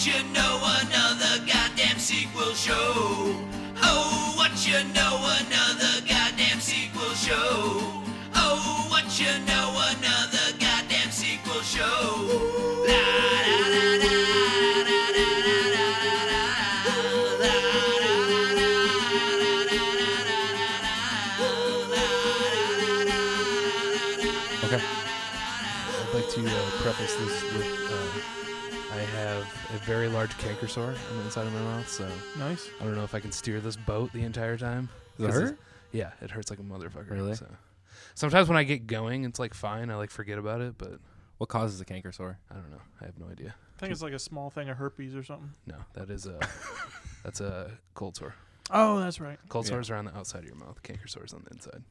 what you know, another goddamn sequel show. Oh, what you know, another goddamn sequel show. Oh, what you know, another goddamn sequel show. La la la la la la la la la. Okay. I'd like to preface this with I have a very large canker sore on the inside of my mouth, so Nice. I don't know if I can steer this boat the entire time. Does it hurt? Yeah, it hurts like a motherfucker. Really? So. Sometimes when I get going, it's like fine. I like forget about it, but What causes a canker sore? I don't know. I have no idea. I think it's like a small thing of herpes or something. No, that is that's a cold sore. Oh, that's right. Cold Yeah. sores are on the outside of your mouth. Canker sores on the inside.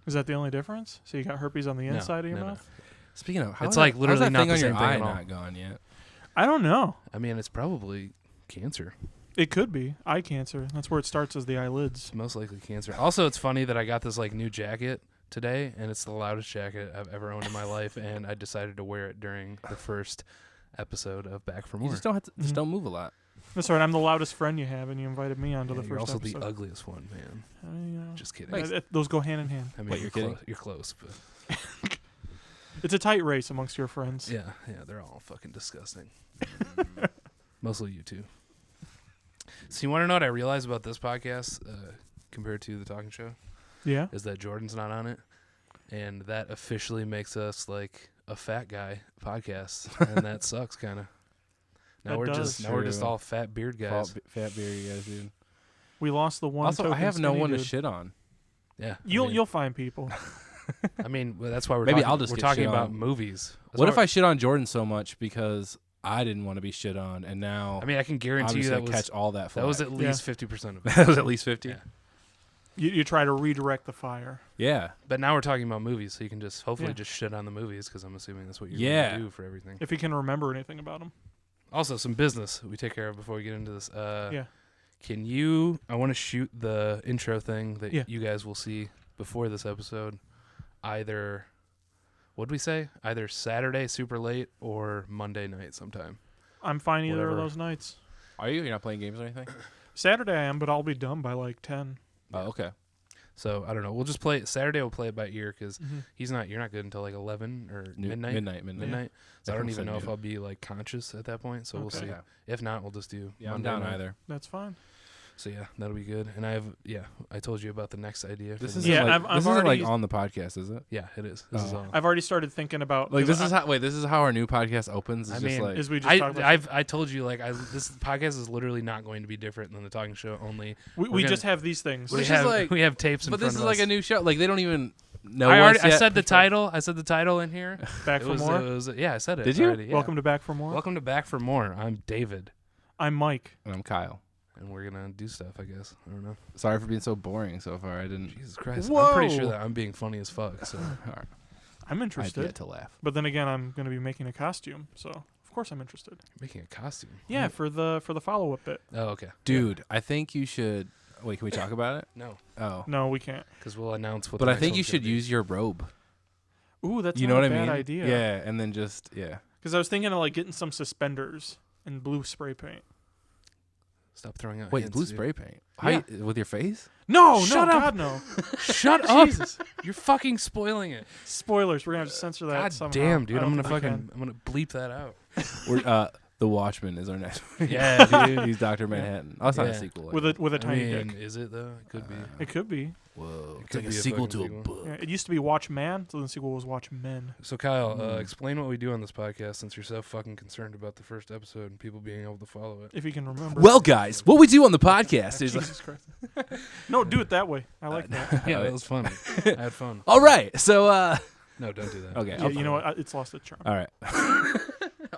Is that the only difference? So you got herpes on the No, inside of your no, no. mouth? Speaking of, It's like literally how's that not thing the on your same thing eye at all. not gone yet? I don't know. I mean, it's probably cancer. It could be eye cancer. That's where it starts, as the eyelids. It's most likely cancer. Also, it's funny that I got this like new jacket today, and it's the loudest jacket I've ever owned in my life, and I decided to wear it during the first episode of Back for You More. just don't have to, Mhm. don't move a lot. That's right. I'm the loudest friend you have, and you invited me onto Yeah, the you're first also episode. the ugliest one, man. You know, Just kidding. those go hand in hand. I mean, Wait, you're kidding? You're close, but It's a tight race amongst your friends. yeah, they're all fucking disgusting. Mostly you two. So you want to know what I realized about this podcast compared to the talking show? Yeah? Is that Jordan's not on it, and that officially makes us like a fat guy podcast, and that sucks kind of. Now That we're does. just all fat beard guys. Fat beard, you guys, dude. We lost the one. Also, I token have no skinny one to dude. shit on. Yeah, You'll find people. I mean, well, that's why we're Maybe talking, I'll just we're get talking shit about on. movies. That's What why if I shit on Jordan so much because I didn't want to be shit on, and now I mean, I can I'm guarantee you just that gonna was catch all that flack? that was at least 50% of it. That was at least 50. Yeah. You try to redirect the fire. Yeah. But now we're talking about movies, so you can just hopefully Yeah. just shit on the movies because I'm assuming that's what you're Yeah. going to do for everything. If you can remember anything about them. Also, some business we take care of before we get into this. Yeah. Can you? I want to shoot the intro thing that Yeah. you guys will see before this episode. Either, what'd we say? Either Saturday super late or Monday night sometime. I'm fine either Whatever. of those nights. Are you? You're not playing games or anything? Saturday I am, but I'll be done by like 10. Oh, okay. So I don't know. We'll just play Saturday. We'll play it by ear because Mm-hmm. you're not good until like 11 or midnight. Midnight. So I don't That's even know if noon. I'll be like conscious at that point. So we'll Okay. see. Yeah. If not, we'll just do. Yeah, I'm Monday down night. either. That's fine. So yeah, that'll be good. And I told you about the next idea. for This the isn't next- Yeah, like, I've this isn't already- like on the podcast, is it? yeah, it is. This is Oh. all. I've already started thinking about... Like 'cause this is how our new podcast opens. It's I just mean, like Is we just talk about I told you like this podcast is literally not going to be different than the talking show. Only we we're just gonna- have these things. Which is have like- we have tapes in but front this is of like us. a new show. Like they don't even know I us yet. said the title. I said the title in here. Back It for was, more. yeah, I said it. Did you? already, yeah. Welcome to Back for More. Welcome to Back for More. I'm David, I'm Mike. And I'm Kyle. and we're gonna do stuff. I guess I don't know. Sorry for being so boring so far. I didn't. Jesus Christ, I'm pretty sure Whoa. that I'm being funny as fuck. So All right. I'm I've interested. yet to laugh. But then again, I'm going to be making a costume, so of course I'm interested. making a costume. Yeah, for the follow-up bit. Oh, okay. Dude, I think you should. Wait, can we talk about it? No, Oh. No, we can't. because we'll announce what. But the I next think you one's should gonna be. use your robe. Ooh, that's You know not what a I bad mean? idea. Yeah, and then just Because I was thinking of like getting some suspenders and blue spray paint. Stop throwing out. Wait, hints, blue dude. spray paint. Yeah. With your face? No, Shut no, up. God, no. Shut up! Jesus. You're fucking spoiling it. Spoilers. We're going to have to censor that God somehow. damn, dude! I I'm don't gonna think I fucking. can. I'm gonna bleep that out. We're, The Watchmen is our next. Yeah, dude. He's Dr. Manhattan. Oh, it's not a Yeah. sequel. With a I tiny mean, dick. is it though? It could be. It could be. Whoa. It It's could like a be a sequel fucking to a sequel. book. Yeah, it used to be Watchmen, so the sequel was Watchmen. So Kyle, Mm. explain what we do on this podcast since you're so fucking concerned about the first episode and people being able to follow it. If you can remember. Well, guys, what we do on the podcast is. Jesus Christ. No, do it that way. I like that. Yeah, that was funny. I had fun. All right. So, No, don't do that. okay. Yeah, you know what? It's lost its charm. All right.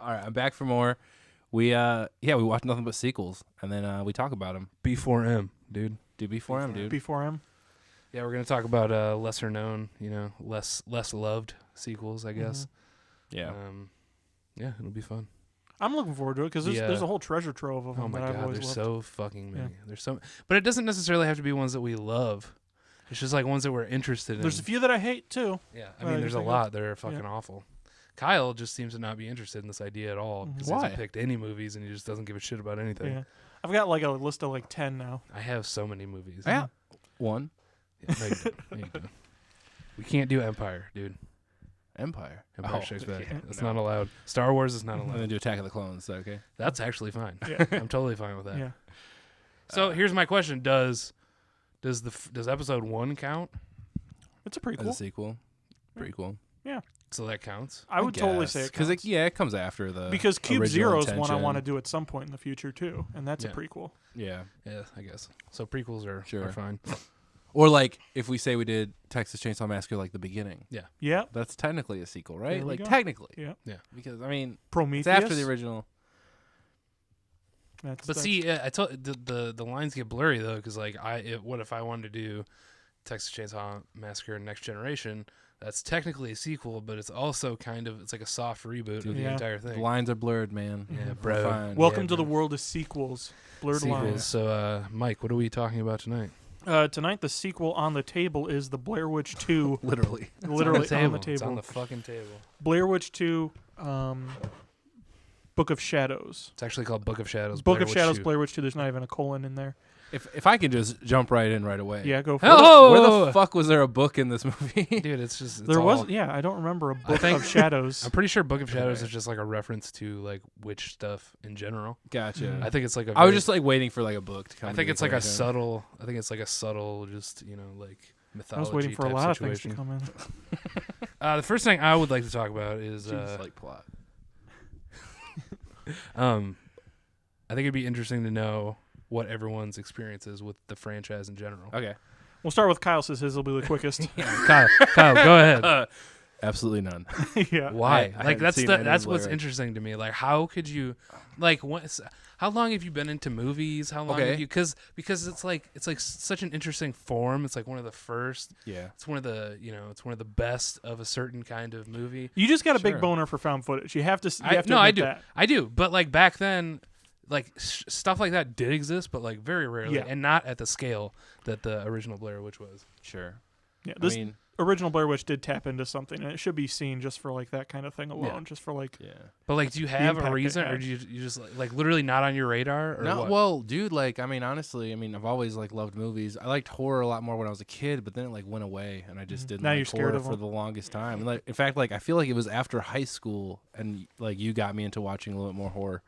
All right. I'm back for more. We watch nothing but sequels, and then we talk about them. B4M, dude. Do B4M, dude. B4M. Yeah, we're gonna talk about lesser known, less loved sequels, I guess. Yeah. Yeah, it'll be fun. I'm looking forward to it because there's a whole treasure trove of them Oh my that I've god, always there's loved. so fucking many. Yeah. There's so, but it doesn't necessarily have to be ones that we love. It's just like ones that we're interested in. There's a few that I hate too. Yeah, I mean, there's a think lot that are fucking awful. Kyle just seems to not be interested in this idea at all. 'Cause he Why? hasn't picked any movies, and he just doesn't give a shit about anything. Yeah. I've got like a list of like 10 now. I have so many movies. Yeah. One. Yeah, no, you don't. No, you don't. We can't do Empire, dude. Empire. Empire Strikes Back. yeah, It's no. not allowed. Star Wars is not And allowed. then do Attack of the Clones. Okay. That's actually fine. Yeah. I'm totally fine with that. Yeah. So here's my question: Does episode 1 count? It's a prequel. As a sequel. Prequel. So that counts. I would totally say it because counts. it comes after the Because Cube original Zero is one I intention. want to do at some point in the future too, and that's Yeah. a prequel. Yeah. Yeah, I guess. So prequels are Sure. fine. Or like if we say we did Texas Chainsaw Massacre like the beginning, Yeah. that's technically a sequel, right? There we Like go. technically. Yeah. Yeah. Because I mean, Prometheus. it's after the original. But see, I told the lines get blurry though, because like what if I wanted to do Texas Chainsaw Massacre Next Generation? That's technically a sequel, but it's also it's like a soft reboot of the Yeah. entire The thing. lines are blurred, man. Yeah, We're bro. fine. Welcome Yeah, to the bro. world of sequels. Blurred Sequels. lines. So, Mike, what are we talking about tonight? Tonight, the sequel on the table is the Blair Witch 2. Literally. Literally It's on the table. It's on the fucking table. Blair Witch 2, Book of Shadows. It's actually called Book of Shadows. Book Blair of Witch Shadows, 2. Blair Witch 2. There's not even a colon in there. If I can just jump right in right away. Yeah, go for Hello! Where the fuck was there a book in this movie? Dude, it's just it. it's There all- was, yeah, I don't remember a Book think- of Shadows. I'm pretty sure Book of Shadows Okay. is just like a reference to like witch stuff in general. Gotcha. I think it's like a. I was very- just like waiting for like a book to come. I think it's like a subtle. I think it's like a subtle, just like I mythology. was waiting for a type lot of situation. things to come in. The first thing I would like to talk about is like plot. I think it'd be interesting to know what everyone's experience is with the franchise in general. Okay. We'll start with Kyle, says his will be the quickest. Kyle, go ahead. Absolutely none. Yeah. Why? I Like hadn't seen any of that's what's Blair. interesting to me. Like, how could you, like, how long have you been into movies? How long Okay. have you? Because it's like such an interesting form. It's like one of the first. Yeah. It's one of the it's one of the best of a certain kind of movie. You just got a Sure. big boner for found footage. You have to. You have to I admit do. That. I do. But like back then, like stuff like that did exist, but like very rarely, Yeah. and not at the scale that the original Blair Witch was. Sure. Yeah. I This mean, original Blair Witch did tap into something, and it should be seen just for like that kind of thing alone. Yeah. Just for like. yeah. But like, do you have impact a it reason, or had. do you just like literally not on your radar? Or No, what? well, dude, like, I mean, honestly, I mean, I've always like loved movies. I liked horror a lot more when I was a kid, but then it like went away, and I just didn't Now like you're scared horror of for them. the longest time. And like, in fact, like, I feel like it was after high school, and like you got me into watching a little bit more horror.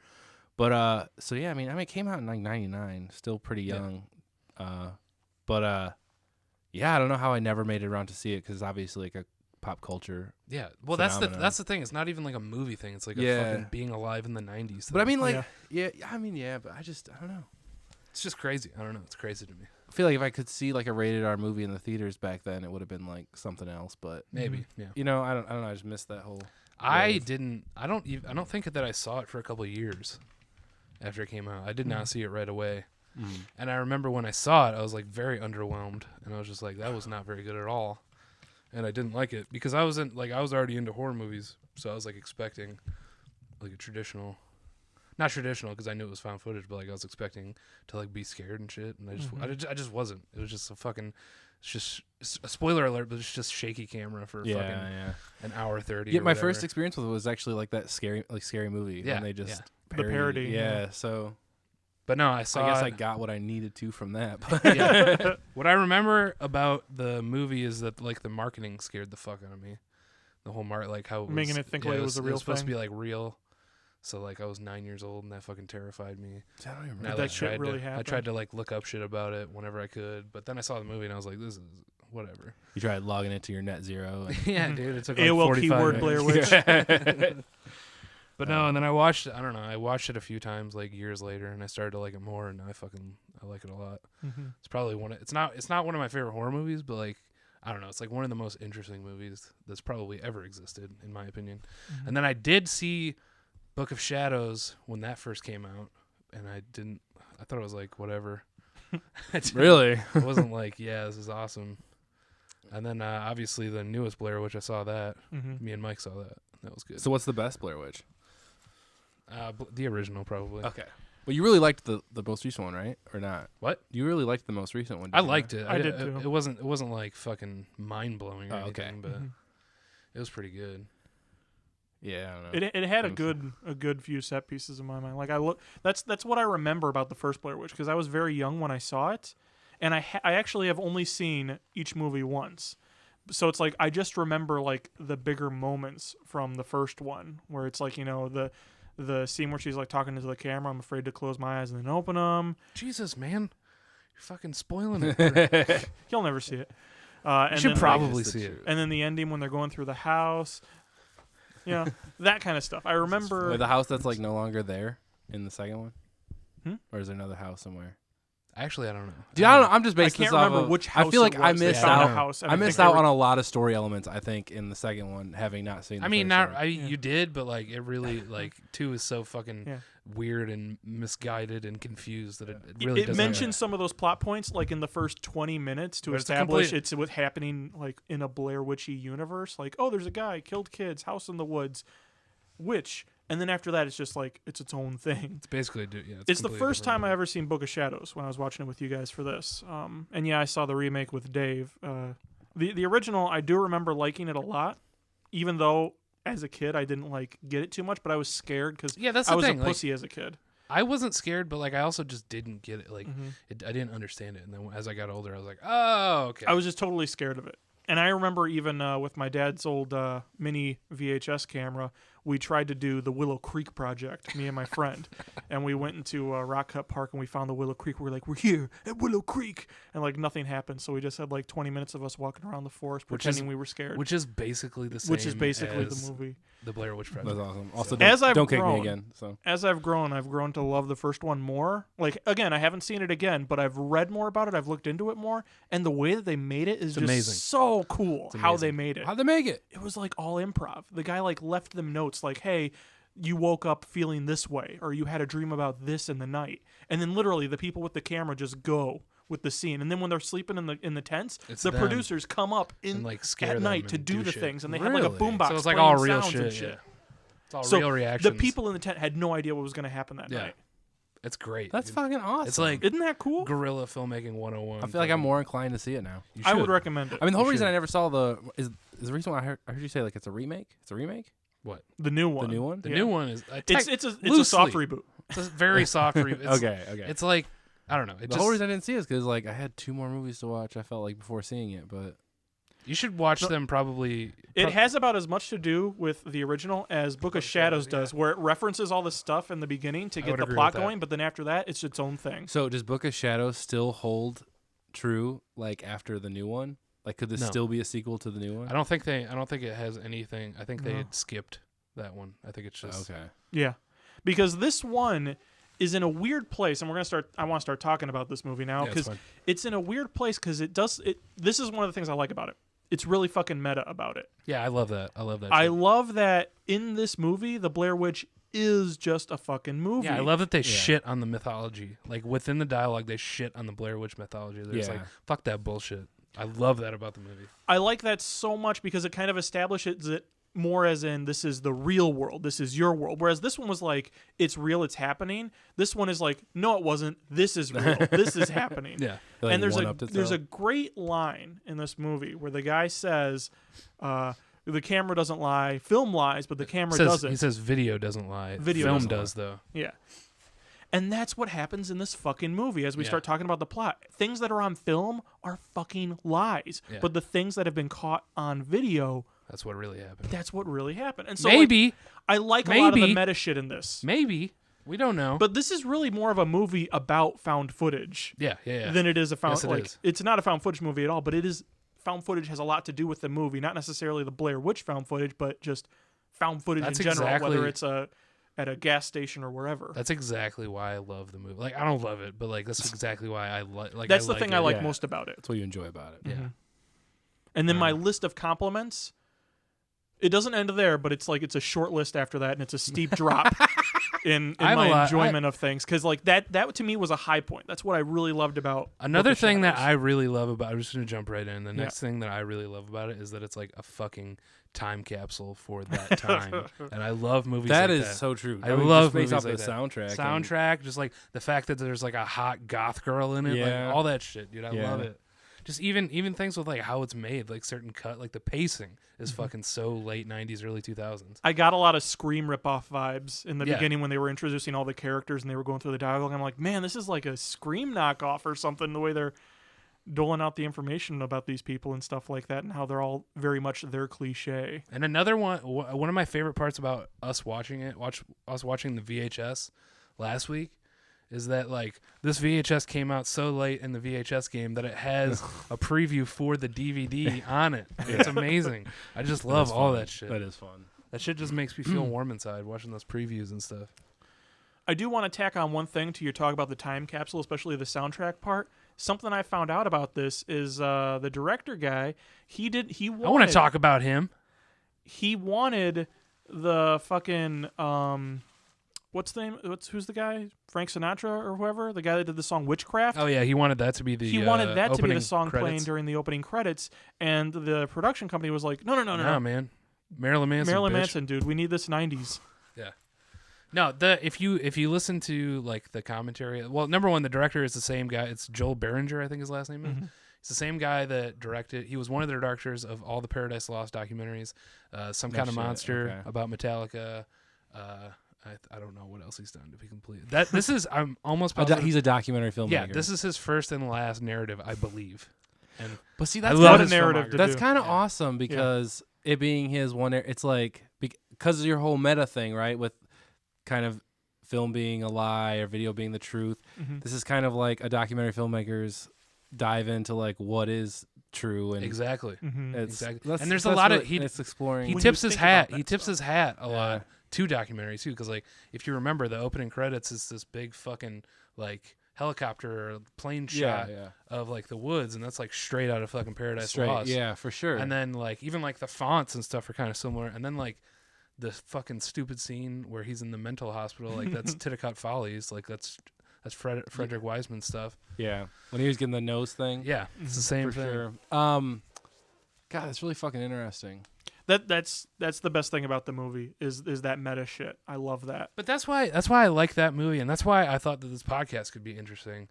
But so yeah, I mean, it came out in like '99, still pretty Yeah. young. Yeah, I don't know how I never made it around to see it because obviously like a pop culture. Yeah, well, phenomenon. that's the thing. It's not even like a movie thing. It's like a Yeah. fucking being alive in the '90s. But I thing. mean, like, yeah, but I don't know. it's just crazy. I don't know. It's crazy to me. I feel like if I could see like a rated R movie in the theaters back then, it would have been like something else. But Maybe. Yeah. you know, I don't know. I just missed that whole. I wave. didn't. I don't think that I saw it for a couple of years after it came out. I did not see it right away. And I remember when I saw it, I was like very underwhelmed, and I was just like, that was not very good at all. And I didn't like it because I was already into horror movies, so I was like expecting like a traditional, not traditional because I knew it was found footage, but like I was expecting to like be scared and shit, and I just wasn't. It was just it's just a spoiler alert, but it's just shaky camera for fucking an hour 30. Yeah, or my whatever. first experience with it was actually like that scary movie. Yeah, when they just yeah. The parody, Yeah, yeah. so But no, I saw. I guess it. I got what I needed to from that. But Yeah. What I remember about the movie is that like the marketing scared the fuck out of me. The whole like how it was, Making it think like it was a real supposed to thing. be like real. So like I was 9 years old and that fucking terrified me. I don't even And remember. I, Did like, that shit tried really to, I happen? tried to like look up shit about it whenever I could, but then I saw the movie and I was like, this is whatever. You tried logging into your Net Zero. And Yeah, dude, it took like AOL 45 keyword minutes. Blair Witch. But no, and then I watched it a few times like years later, and I started to like it more, and I like it a lot. Mhm. It's probably it's not one of my favorite horror movies, but like I don't know, it's like one of the most interesting movies that's probably ever existed in my opinion. Mm-hmm. And then I did see Book of Shadows when that first came out, and I thought it was like whatever. Really? It wasn't like, yeah, this is awesome. And then obviously the newest Blair Witch, I saw that. Mhm. Me and Mike saw that. That was good. So what's the best Blair Witch? The original probably. Okay. Well, you really liked the most recent one, right? Or not? What? You really liked the most recent one. I liked it. I did too. It wasn't like fucking mind blowing or Oh, okay. anything, but Mhm. it was pretty good. Yeah, I don't know. It had a good few set pieces in my mind. Like that's what I remember about the first Blair Witch, because I was very young when I saw it, and I actually have only seen each movie once. So it's like I just remember like the bigger moments from the first one, where it's like, you know, the scene where she's like talking to the camera, I'm afraid to close my eyes and then open them. Jesus, man, you're fucking spoiling it. You'll never see it. You And should then, probably like, see it. and then the ending when they're going through the house, you know, that kind of stuff. I remember Or the house that's like no longer there in the second one. Hmm? Or is there another house somewhere? Actually, I don't know. Dude, I don't know. I'm just I basing can't this off remember of- which house. I feel like it I was. They missed found a out. house, and I think missed they out were- on a lot of story elements. I think in the second one, having not seen. The I mean, first one. you did, but like it really, like 2 is so fucking Yeah. weird and misguided and confused that it really It doesn't. mentions some of those plot points like in the first 20 minutes to But it's a establish complete- it's what's happening like in a Blair Witchy universe. Like, oh, there's a guy killed kids, house in the woods, witch, and then after that it's just like it's its own thing. It's basically, yeah. It's the completely first different time I movie. ever seen Book of Shadows when I was watching it with you guys for this. And yeah, I saw the remake with Dave. The original, I do remember liking it a lot, even though as a kid I didn't like get it too much. But I was scared because Yeah, that's I the was thing. a Like, pussy as a kid. I wasn't scared, but like I also just didn't get it. Like Mm-hmm. I didn't understand it, and then as I got older, I was like, oh, okay. I was just totally scared of it. And I remember even with my dad's old mini VHS camera, we tried to do the Willow Creek Project, me and my friend. And we went into Rock Cut Park and we found the Willow Creek. We're like, we're here at Willow Creek. And like nothing happened. So we just had like 20 minutes of us walking around the forest Which pretending is- we were scared. which is basically the same. Which is basically as the movie. the Blair Witch Project. That's awesome. Also, As I've don't kick me grown- again. So As I've grown to love the first one more. Like, again, I haven't seen it again, but I've read more about it. I've looked into it more. And the way that they made it is just amazing. so cool It's how amazing. they made it. how'd they make it? It was like all improv. The guy like left them notes like, hey, you woke up feeling this way, or you had a dream about this in the night. And then literally the people with the camera just go with the scene. And then when they're sleeping in the tents, It's the them. producers come up And, like, scare at them night to and do do the shit. things. And they have like Really? a boombox So it's like playing all real sounds shit. and shit. Yeah. It's all So real reactions. the people in the tent had no idea what was going to happen that Yeah. night. It's great. That's dude. fucking awesome. It's like Isn't that cool? guerrilla filmmaking 101. I feel like I'm more inclined to see it now. You I would should. recommend it. I mean, the whole You reason should. I never saw is the reason why I heard you say like it's a remake. It's a remake. What? The new one. The new one. The Yeah. new one is It's a soft loosely. reboot. It's a very soft reboot. It's, Okay. It's like I don't know. It The whole reason I didn't see it is because like I had 2 more movies to watch. I felt like before seeing it, but you should watch them probably. It has about as much to do with the original as Book of Shadows does, where it references all the stuff in the beginning to I get would the agree plot with that. going, but then after that, it's its own thing. so does Book of Shadows still hold true like after the new one? Like could this No. still be a sequel to the new one? I don't think it has anything. I think they No. had skipped that one. I think it's just Okay. Yeah, because this one is in a weird place, and I want to start talking about this movie now Yeah, it's because fine. it's in a weird place because this is one of the things I like about it. It's really fucking meta about it. Yeah, I love that. I love that. I shit. love that in this movie, the Blair Witch is just a fucking movie. Yeah, I love that they shit on the mythology. Like within the dialogue, they shit on the Blair Witch mythology. They're just Yeah. like, fuck that bullshit. I love that about the movie. I like that so much because it kind of establishes it more as in this is the real world, this is your world. Whereas this one was like, it's real, it's happening. This one is like, no, it wasn't. This is real. This is happening. Yeah. Like And there's one-upped there's a itself. great line in this movie where the guy says, the camera doesn't lie, film lies, but the camera doesn't. He says video doesn't lie. Video Film doesn't does though. Yeah. And that's what happens in this fucking movie as we Yeah. start talking about the plot. Things that are on film are fucking lies. Yeah. But the things that have been caught on video, That's what really happened. that's what really happened. And so Maybe, I like a lot of the Maybe. meta shit in this. maybe we don't know. But this is really more of a movie about found footage yeah. than it is a found Yes, it like is. it's not a found footage movie at all, but it is found footage has a lot to do with the movie, not necessarily the Blair Witch found footage, but just found footage That's in general, exactly- whether it's at a gas station or wherever. That's exactly why I love the movie. Like I don't love it, but like that's exactly why I like. That's the thing I like Yeah. most about it. That's what you enjoy about it. Yeah. And then my list of compliments, it doesn't end there, but it's like it's a short list after that, and it's a steep drop in I have a my lot- enjoyment of things. Because like that to me was a high point. That's what I really loved about Another Book of thing that Shadows. I really love about I'm just gonna jump right in. The Yeah. next thing that I really love about it is that it's like a fucking time capsule for that time. And I love movies That like is that. so true. I mean, love just based movies off like the that. soundtrack. Soundtrack, just like the fact that there's like a hot goth girl in it, Yeah. like all that shit, dude. I Yeah. love it. just even things with like how it's made, like certain cut, like the pacing is fucking so late 90s, early 2000s. I got a lot of Scream ripoff vibes in the Yeah. beginning when they were introducing all the characters and they were going through the dialogue. I'm like, man, this is like a Scream knockoff or something, the way they're doling out the information about these people and stuff like that, and how they're all very much their cliche. And another one of my favorite parts about us watching the VHS last week is that like this VHS came out so late in the VHS game that it has a preview for the DVD on it. It's amazing. I just love all that shit. That is fun. That shit just makes me feel warm inside watching those previews and stuff. I do want to tack on one thing to your talk about the time capsule, especially the soundtrack part. Something I found out about this is the director guy. I want to talk about him. He wanted the fucking who's the guy? Frank Sinatra or whoever, the guy that did the song Witchcraft. Oh yeah, he wanted that to be the. He wanted that to be the song credits. playing during the opening credits, and the production company was like, no, No, man, Marilyn Manson. Marilyn bitch. Manson, dude, we need this '90s. Yeah. No, if you listen to like the commentary, well, number one, the director is the same guy. It's Joel Berenger, I think his last name is. It's the same guy that directed. He was one of the directors of all the Paradise Lost documentaries. Some Kind of Monster, about Metallica. I don't know what else he's done to be complete. I'm almost positive. He's a documentary filmmaker. Yeah, this is his first and last narrative, I believe. And But see, I that's love what a his narrative to That's do. kind of awesome because it being his one, it's like because of your whole meta thing, right? With kind of film being a lie or video being the truth. This is kind of like a documentary filmmaker's dive into like what is true and exactly. it's, Exactly. And there's a lot of it's exploring. he When tips you his think hat. about He that tips stuff. his hat a lot to documentaries too, because like if you remember, the opening credits is this big fucking like helicopter or plane shot of like the woods, and that's like straight out of fucking Paradise Lost. Yeah, for sure. And then like even like the fonts and stuff are kind of similar. And then like the fucking stupid scene where he's in the mental hospital, like that's Titicut Follies, like that's Frederick Wiseman stuff. Yeah, when he was getting the nose thing. Yeah, it's the same for thing. sure. God, that's really fucking interesting. That's the best thing about the movie is that meta shit. I love that. But that's why I like that movie, and that's why I thought that this podcast could be interesting,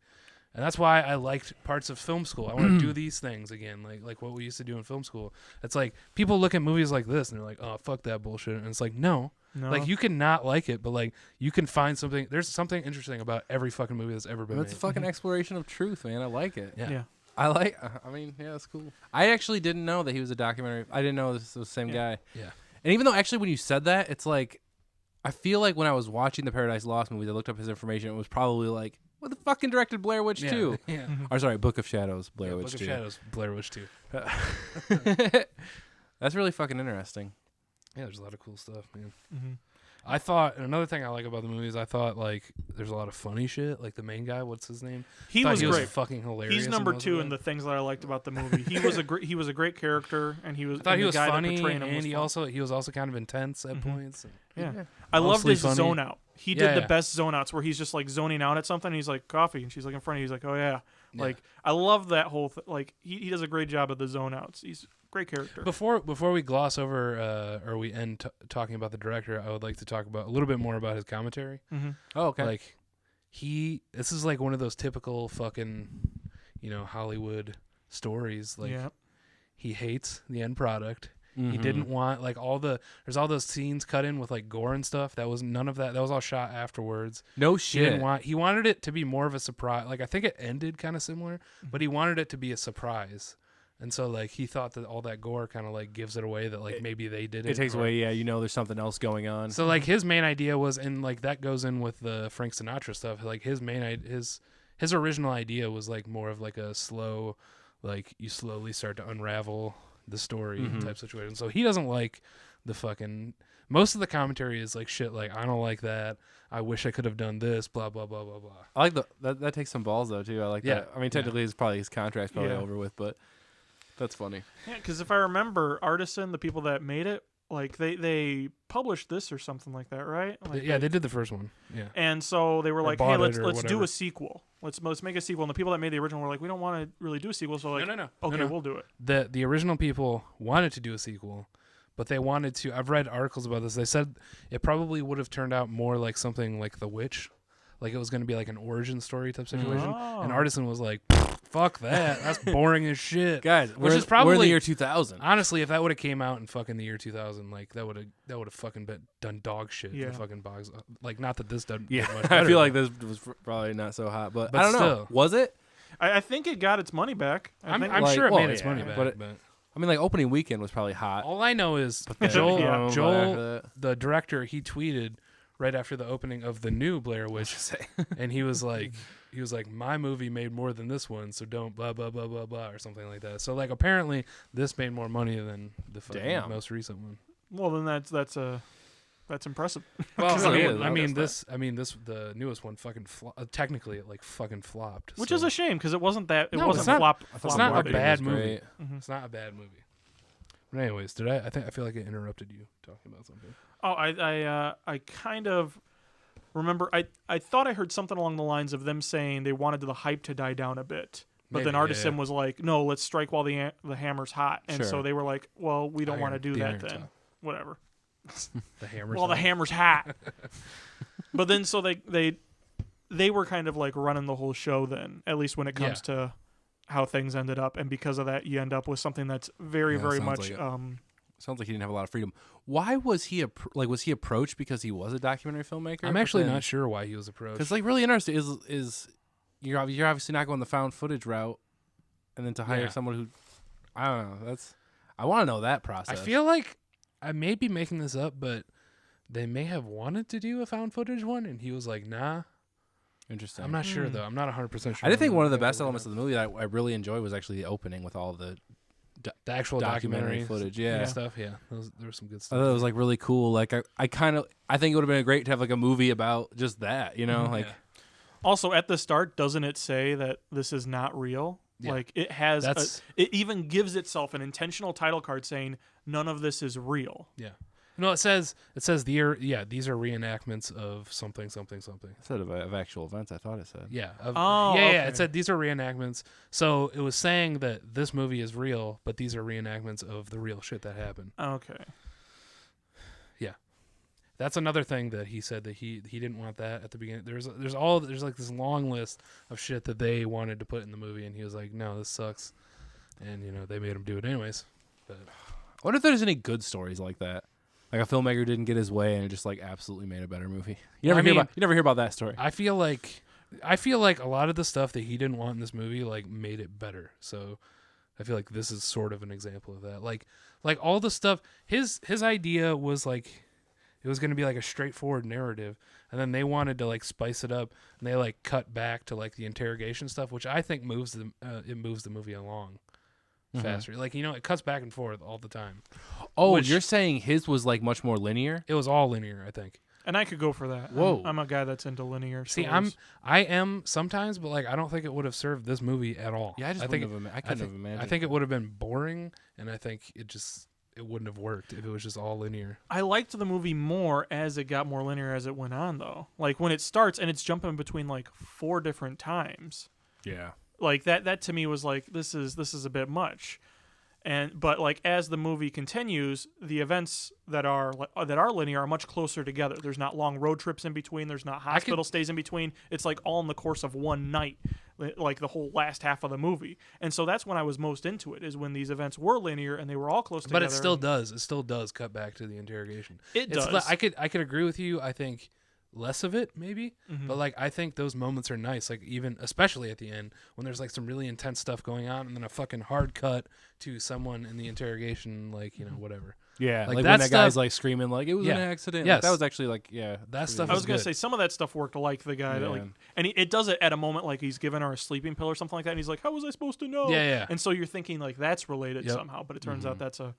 and that's why I liked parts of film school. I want to do these things again, like what we used to do in film school. It's like people look at movies like this and they're like, "Oh, fuck that bullshit," and it's like, no. Like you can not like it, but like you can find something. There's something interesting about every fucking movie that's ever been made. It's a fucking exploration of truth, man. I like it. Yeah. I mean, yeah, that's cool. I actually didn't know that he was a documentary. I didn't know this was the same guy. Yeah. And even though actually when you said that, it's like, I feel like when I was watching the Paradise Lost movies, I looked up his information. It was probably like, what the fucking directed Blair Witch 2? Yeah. Or sorry, Book of Shadows, Blair Witch Book 2. of Shadows, Blair Witch 2. That's really fucking interesting. Yeah, there's a lot of cool stuff, man. Mm-hmm. I thought, and another thing I like about the movies, I thought like there's a lot of funny shit. Like the main guy, what's his name? He Thought was great. fucking hilarious. He's in number most 2 of in it. the things that I liked about the movie. He was a great character, and he was. I thought and he the was guy that funny, portrayed him and was he fun. was also kind of intense at points. And, Yeah. I loved Mostly his funny. zone out. He Yeah, did the yeah. best zone outs where he's just like zoning out at something. And he's like coffee, and she's like in front of you. He's like, oh yeah. Like I love that whole like he does a great job of the zone outs. He's a great character. Before we gloss over or we end talking about the director, I would like to talk about a little bit more about his commentary. Oh, okay. Like this is like one of those typical fucking Hollywood stories. Like he hates the end product. He didn't want like there's all those scenes cut in with like gore and stuff. That was none of that. That was all shot afterwards. No He shit. he wanted it to be more of a surprise. Like I think it ended kind of similar, but he wanted it to be a surprise. And so like he thought that all that gore kind of like gives it away that like maybe they did it. It takes away, there's something else going on. So like his main idea was, and like that goes in with the Frank Sinatra stuff. Like his his original idea was like more of like a slow, like you slowly start to unravel the story type situation. So he doesn't like the fucking most of the commentary is like shit like I don't like that. I wish I could have done this. Blah blah blah blah blah. I like that takes some balls though too. I like that. I mean, technically, it's probably his contract's probably over with, but that's funny. Yeah, because if I remember, Artisan, the people that made it, like they published this or something like that, right? Like They did the first one. Yeah. And so they were like, "Hey, bought it let's or do whatever. a sequel. Let's make a sequel." And the people that made the original were like, "We don't want to really do a sequel." So like, No. okay, No. we'll do it. The original people wanted to do a sequel, but they wanted to. I've read articles about this. They said it probably would have turned out more like something like The Witch, like it was going to be like an origin story type situation. Oh. And Artisan was like, fuck that. That's boring as shit. Guys, which we're is probably in the year 2000. Honestly, if that would have came out in fucking the year 2000, like that would have fucking done dog shit in Yeah. the fucking box. Like, not that this did Yeah, much better, I feel like this was probably not so hot, but I don't know. still. Was it? I think it got its money back. I'm like, sure it well, made its yeah, money back, but but I mean, like opening weekend was probably hot. all I know is then, Joel, Yeah. after Joel, that- the director, he tweeted right after the opening of the new Blair Witch, and he was like, my movie made more than this one, so don't blah blah blah blah blah or something like that. So like apparently this made more money than the fucking Damn. most recent one. Well, then that's impressive. Well, Really is. I mean guess this the newest one fucking technically it like fucking flopped, Which so is a shame because it wasn't that. It No, wasn't it's not- flop. it's flop not a worthy. bad was movie. great. It's not a bad movie. But anyways, I feel like I interrupted you talking about something. Oh, I kind of remember. I thought I heard something along the lines of them saying they wanted the hype to die down a bit, but then Maybe, Artisan yeah. was like, "No, let's strike while the hammer's hot," and so Sure. they were like, "Well, we don't want to do the that iron's then. hot. Whatever." The hammer. Well, the hammer's hot. But then so they were kind of like running the whole show then, at least when it comes to how things ended up, and because of that, you end up with something that's very, Yeah, very sounds much. like it. Sounds like he didn't have a lot of freedom. Why was he was he approached because he was a documentary filmmaker? I'm actually not sure why he was approached. Because like really interesting is you're obviously not going the found footage route, and then to hire Yeah. someone who I don't know. I want to know that I process. feel like I may be making this up, but they may have wanted to do a found footage one, and he was like, "Nah." interesting. I'm not sure though. I'm not 100% sure. I did think on one of the that. best elements of the movie that I really enjoyed was actually the opening with all the the actual documentary documentary footage. and Yeah. stuff. Yeah, there was some good I stuff. thought it was like really cool. Like I think it would have been great to have like a movie about just that. You know, like Yeah. Also, at the start, doesn't it say that this is not real? Yeah. Like it has. That's- It even gives itself an intentional title card saying none of this is real. Yeah. No, it says these are reenactments of something. instead of actual events, I thought it said. Yeah. Oh, yeah. okay. It said these are reenactments. So it was saying that this movie is real, but these are reenactments of the real shit that happened. Okay. That's another thing that he said that he didn't want that at the beginning. There's like this long list of shit that they wanted to put in the movie, and he was like, "No, this sucks," and they made him do it anyways. But I wonder if there's any good stories like that. Like a filmmaker didn't get his way and it just like absolutely made a better movie. You never hear about that story. I feel like a lot of the stuff that he didn't want in this movie like made it better. So I feel like this is sort of an example of that. Like all the stuff his idea was like it was going to be like a straightforward narrative, and then they wanted to like spice it up, and they like cut back to like the interrogation stuff, which I think moves the movie along faster. Like it cuts back and forth all the time. Oh, which- you're saying his was like much more linear? It was all linear, I think. And I could go for that. Whoa. I'm a guy that's into linear. See, stories. I am sometimes, but like I don't think it would have served this movie at all. Yeah, I just think wouldn't have I couldn't have imagined. I think it would have been boring, and I think it wouldn't have worked if it was just all linear. I liked the movie more as it got more linear as it went on, though. Like when it starts and it's jumping between like 4 different times. Yeah. Like that to me was like this is a bit much. But like as the movie continues, the events that are linear are much closer together. There's not long road trips in between. There's not hospital stays in between. It's like all in the course of one night, like the whole last half of the movie. And so that's when I was most into it, is when these events were linear and they were all close together. But it still does cut back to the interrogation. It It's does. I could agree with you. I think less of it maybe, but like I think those moments are nice. Like even especially at the end when there's like some really intense stuff going on, and then a fucking hard cut to someone in the interrogation, like whatever. Yeah, Like like that when that guy's stuff- like screaming like it was an Yeah. accident. Yes. Like, that was actually like That pretty stuff I good. was gonna good. say some of that stuff worked, like the guy that like, Yeah. and it does it at a moment like he's giving her a sleeping pill or something like that, and he's like, "How was I supposed to know?" Yeah. And so you're thinking like that's related Yep. somehow, but it turns out that's a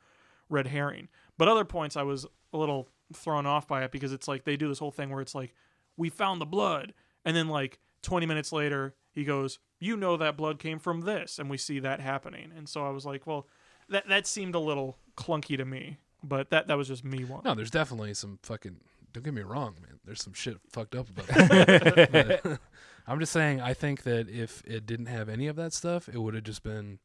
red herring. But other points I was a little thrown off by it because it's like they do this whole thing where it's like, "We found the blood," and then like 20 minutes later he goes, "You know that blood came from this," and we see that happening. And so I was like, well, that seemed a little clunky to me. But that was just me one. No, there's definitely some fucking. Don't get me wrong, man. There's some shit fucked up about it. But I'm just saying. I think that if it didn't have any of that stuff, it would have just been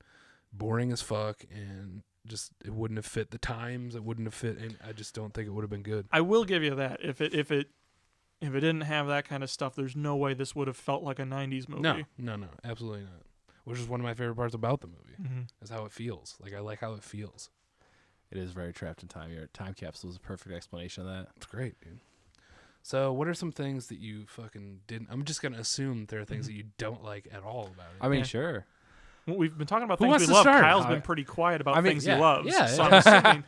boring as fuck, and just it wouldn't have fit the times. It wouldn't have fit. And I just don't think it would have been good. I will give you that. If it didn't have that kind of stuff, there's no way this would have felt like a 90s movie. No, absolutely not. which is one of my favorite parts about the movie, is how it feels. Like, I like how it feels. It is very trapped in time. Your time capsule is a perfect explanation of that. It's great, dude. So, what are some things that you fucking didn't? I'm just gonna assume there are things that you don't like at all about it. I mean, sure. Well, we've been talking about Who things wants we to love. start? Kyle's been pretty quiet about things yeah, he loves. yeah, So yeah. I'm assuming.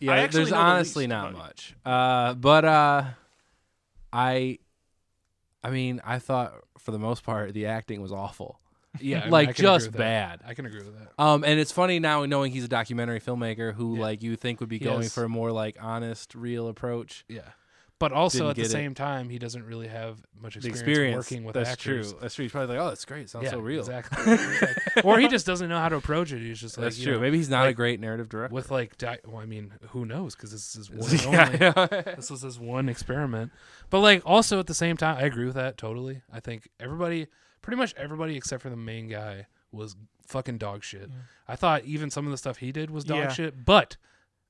Yeah, I actually there's know the honestly least not about much. I mean, I thought for the most part the acting was awful. Yeah, I mean, Like, I can agree just with that. bad. I can agree with that. And it's funny now knowing he's a documentary filmmaker who Yeah. like you think would be He going has- for a more like honest, real approach. Yeah, but also Didn't at the get it. same time, he doesn't really have much The experience, experience working with that's actors. true. That's true. He's probably like, oh, that's great. Sounds Yeah, so real. Exactly. Exactly. Or he just doesn't know how to approach it. He's just like, That's you true. know, Maybe he's not a like, great narrative director. with like, well, I mean, who knows? Because this is his one and only. yeah. This was his one experiment. But like, also at the same time, I agree with that totally. I think pretty much everybody except for the main guy was fucking dog shit. I thought even some of the stuff he did was dog Yeah. shit, but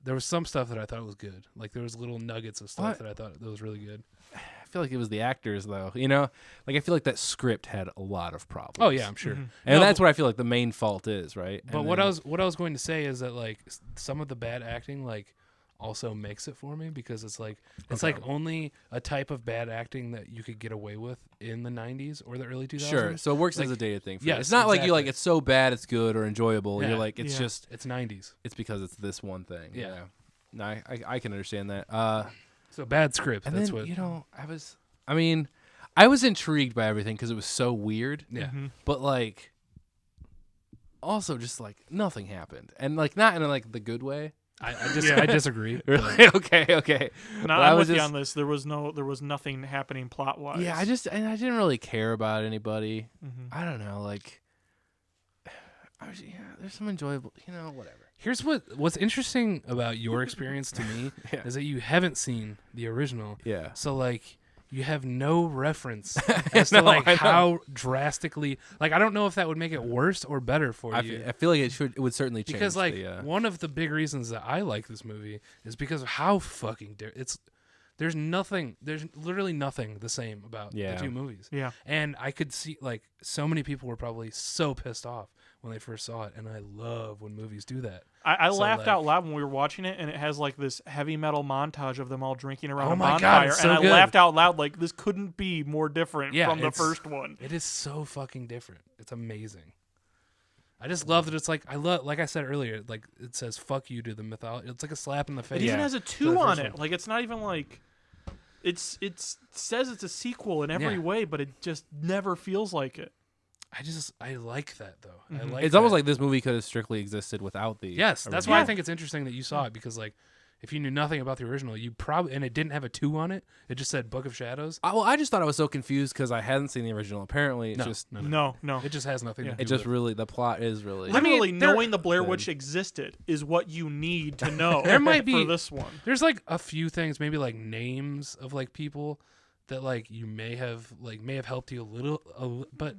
there was some stuff that I thought was good. Like there was little nuggets of stuff What? that I thought that was really good. I feel like it was the actors though. You know, like I feel like that script had a lot of problems. Oh yeah, I'm sure. and No, that's what I feel like the main fault is, right? But what I was going to say is that like some of the bad acting like also makes it for me because it's like only a type of bad acting that you could get away with in the 90s or the early 2000s. Sure. So it works Like, as a dated thing. For you. yes, It's not like you like exactly. it's so bad it's good or enjoyable. Yeah. You're like it's Yeah. just It's 90s. it's because it's this one thing. Yeah. No, I can understand that. So bad script. And That's then what. you know I was intrigued by everything because it was so weird. Yeah. But like also just like nothing happened and like not in like the good way. I disagree. Really? Okay. No, Well, I I'm was with you just- on this. There was nothing happening plot wise. Yeah, I didn't really care about anybody. Mhm. I don't know, like there's some enjoyable, whatever. Here's what's interesting about your experience to me Yeah. is that you haven't seen the original. Yeah. So like you have no reference as to No, like I know. how drastically like I don't know if that would make it worse or better for you. I feel like it would certainly change Because like the, one of the big reasons that I like this movie is because of how fucking there's literally nothing the same about Yeah. the two movies. Yeah. And I could see like so many people were probably so pissed off when they first saw it, and I love when movies do that. I So, laughed like- out loud when we were watching it, and it has like this heavy metal montage of them all drinking around Oh a my God, bonfire, it's so and I good. laughed out loud like this couldn't be more different Yeah, from the it's- first one. It is so fucking different. It's amazing. I just love that it's like like I said earlier, like it says "fuck you" to the mythology. It's like a slap in the face. It even Yeah. has a the 2 first on it. one. Like it's not even like it says it's a sequel in every Yeah. way, but it just never feels like it. I like that though. I Mhm. like it's almost that. like this movie could have strictly existed without the Yes, that's original. why I think it's interesting that you saw it because like if you knew nothing about the original, you probably and it didn't have a 2 on it. It just said Book of Shadows. I just thought I was so confused because I hadn't seen the original. Apparently, it's No, just No. It just has nothing Yeah. to do it just with really the plot is really. I mean, Literally, there- knowing the Blair Good. Witch existed is what you need to know. There might be- for this one. There's like a few things, maybe like names of like people that like you may have helped you a little, but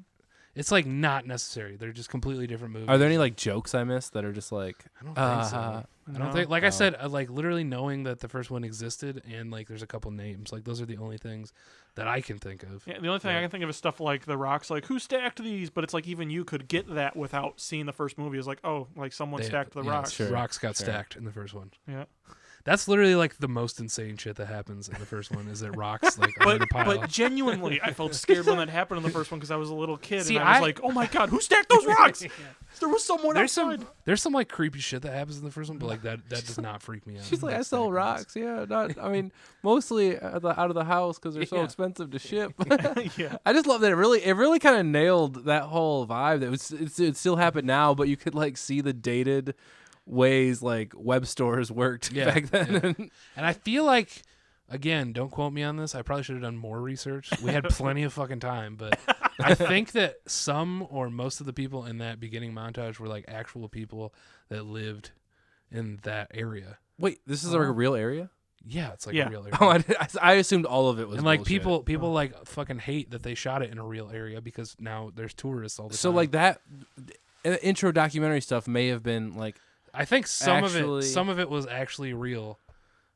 it's like not necessary. They're just completely different movies. Are there any like jokes I missed that are just like? I don't think so. Uh, I don't No. think, like I Oh. said, like literally knowing that the first one existed and like there's a couple names, like those are the only things that I can think of. Yeah, the only thing I can think of is stuff like The Rock's like, who stacked these? But it's like even you could get that without seeing the first movie. It's like, oh, like someone stacked The Rock. Sure. Rocks got Sure. stacked in the first one. Yeah. That's literally like the most insane shit that happens in the first one is that rocks like are in a pile. But genuinely, I felt scared when that happened in the first one because I was a little kid See, and I was I- like, "Oh my god, who stacked those rocks?" There was someone there's outside. there's some like creepy shit that happens in the first one, but like that does not freak me out. She's like, I Like, sell stacking rocks. Yeah, not. I mean, mostly out of the house because they're so Yeah. expensive to ship. Yeah. I just love that it really kind of nailed that whole vibe. That it still happened now, but you could like see the dated ways like web stores worked Yeah, back then. And I feel like, again, don't quote me on this. I probably should have done more research. We had plenty of fucking time, but I think that some or most of the people in that beginning montage were like actual people that lived in that area. Wait, this is a real area? Yeah, it's like Yeah. a real area. Oh, I assumed all of it was. and like bullshit. people like fucking hate that they shot it in a real area because now there's tourists all the So time. like that intro documentary stuff may have been like I think some actually- of it was actually real,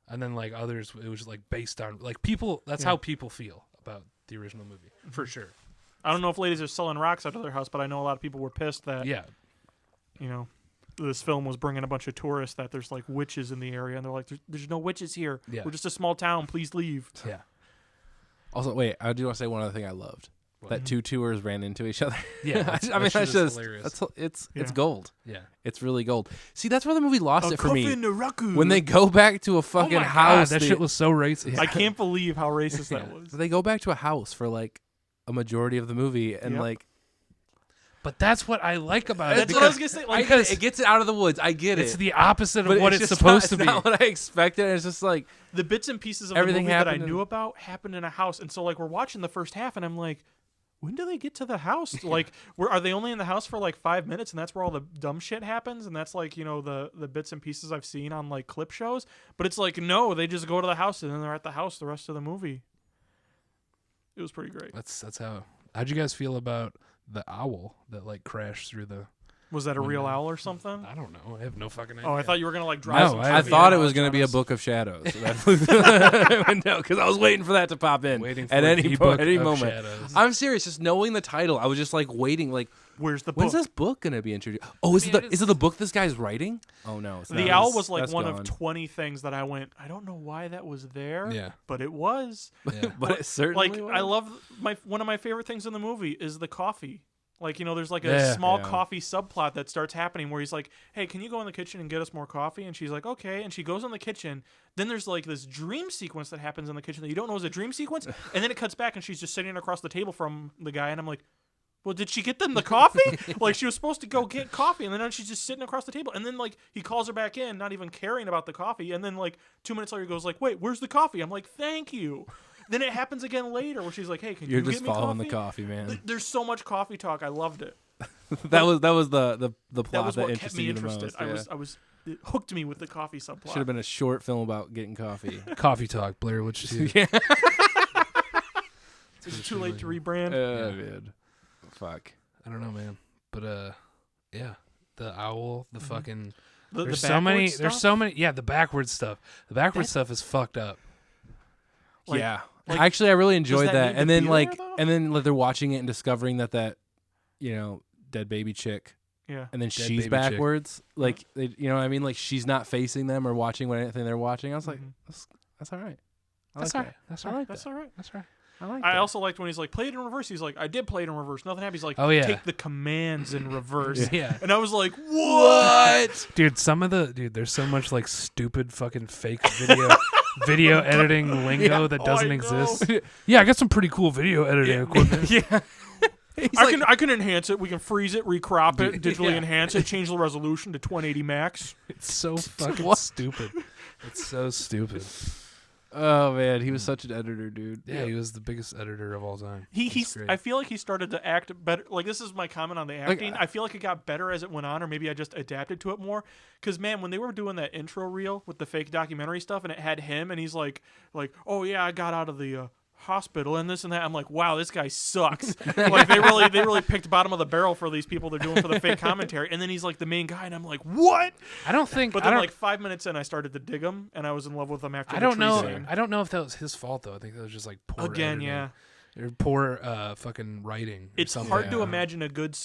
and then like others it was like based on like people. That's how people feel about the original movie for sure. I don't know if ladies are selling rocks out of their house, but I know a lot of people were pissed that Yeah. you know, this film was bringing a bunch of tourists that there's like witches in the area, and they're like, there's no witches here. Yeah. We're just a small town. Please leave. Yeah. Also, wait, I do want to say one other thing I loved. That two tours ran into each other. Yeah. I mean, that's just hilarious. it's Yeah. gold. Yeah. It's really gold. See, that's where the movie lost it for me. Raku. When they go back to a fucking God, house, that shit was so racist. I can't believe how racist that was. They go back to a house for like a majority of the movie, and Yep. like But that's what I like about it. That's what I was gonna say. Like, it gets it out of the woods. I get It's it. the opposite But of what it's just supposed to it's be. not what I expected. It's just like the bits and pieces of Everything the movie that I happened in- knew about happened in a house, and so like we're watching the first half, and I'm like, when do they get to the house? Like, are they only in the house for like 5 minutes, and that's where all the dumb shit happens? And that's like, you know, the bits and pieces I've seen on like clip shows. But it's like, no, they just go to the house, and then they're at the house the rest of the movie. It was pretty great. That's how. How'd you guys feel about the owl that like crashed through the? Was that a real owl or something? I don't know. I have no fucking idea. Oh, I thought you were gonna like drive. No, some I I trivia thought it on was going to be a Travis. book of shadows. No, because I was waiting for that to pop in Waiting for at the any book at any of moment. shadows. I'm serious. Just knowing the title, I was just like waiting. Like, Where's the book? when's this book going to be introduced? Oh, is it the book this guy's writing? Oh no, it's The not. owl was like That's one gone. of 20 things that I went, I don't know why that was there, Yeah. but it was. Yeah. but it certainly Like, was. I love one of my favorite things in the movie is the coffee. Like, you know, there's like a Yeah. small Yeah. coffee subplot that starts happening where he's like, hey, can you go in the kitchen and get us more coffee? And she's like, okay. And she goes in the kitchen. Then there's like this dream sequence that happens in the kitchen that you don't know is a dream sequence. And then it cuts back and she's just sitting across the table from the guy. And I'm like, well, did she get them the coffee? Like, she was supposed to go get coffee, and then she's just sitting across the table. And then, like, he calls her back in, not even caring about the coffee. And then, like, 2 minutes later, he goes, like, wait, where's the coffee? I'm like, thank you. Then it happens again later where she's like, hey, can You're you just get me following coffee? the coffee, man. There's so much coffee talk. I loved it. that was the That plot was that what kept interested me you the interested. most. I was it hooked me with the coffee subplot. Should have been a short film about getting coffee. Coffee talk. Blair Witch 2. Yeah. Is it too late to rebrand? Man. Fuck. I don't know, man. But yeah, the owl, the fucking. The There's so many. backwards There's stuff? so many. Yeah, the backwards stuff. The backwards stuff is fucked up. Like- yeah. like, Actually, I really enjoyed that that. need to And then be like, there, though? and then like, they're watching it and discovering that you know, dead baby chick, Yeah. and then Dead she's baby chick. backwards. Like, they, you know what I mean? Like, she's not facing them or watching what anything they're watching. I was like, Mhm. that's all right. I That's like all right. that. That's I all right. like That's that. all right. That's right. I like I that. also liked when he's like, play it in reverse. He's like, I did play it in reverse. Nothing happened. He's like, Oh, yeah. take the commands in reverse. Yeah. And I was like, what? Dude, there's so much like stupid fucking fake video editing lingo that doesn't I know. exist. Yeah, I got some pretty cool video editing equipment. yeah. He's I can enhance it. We can freeze it, recrop it, digitally Yeah. enhance it, change the resolution to 1080 max. It's so fucking What? stupid. It's so stupid. Oh man, he was such an editor, dude. Yeah, he was the biggest editor of all time. He's It's great. I feel like he started to act better. Like, this is my comment on the acting. I feel like it got better as it went on, or maybe I just adapted to it more. Because man, when they were doing that intro reel with the fake documentary stuff, and it had him, and he's like, oh yeah, I got out of the hospital and this and that. I'm like, wow, this guy sucks. Like, they really picked bottom of the barrel for these people they're doing for the fake commentary. And then he's like the main guy, and I'm like, what? I don't think. But I then don't, like 5 minutes in, I started to dig him, and I was in love with him after. I the don't tree know. scene. I don't know if that was his fault though. I think that was just like poor Again, editing. yeah. Or poor fucking writing. Or It's something. hard I to don't know. imagine a good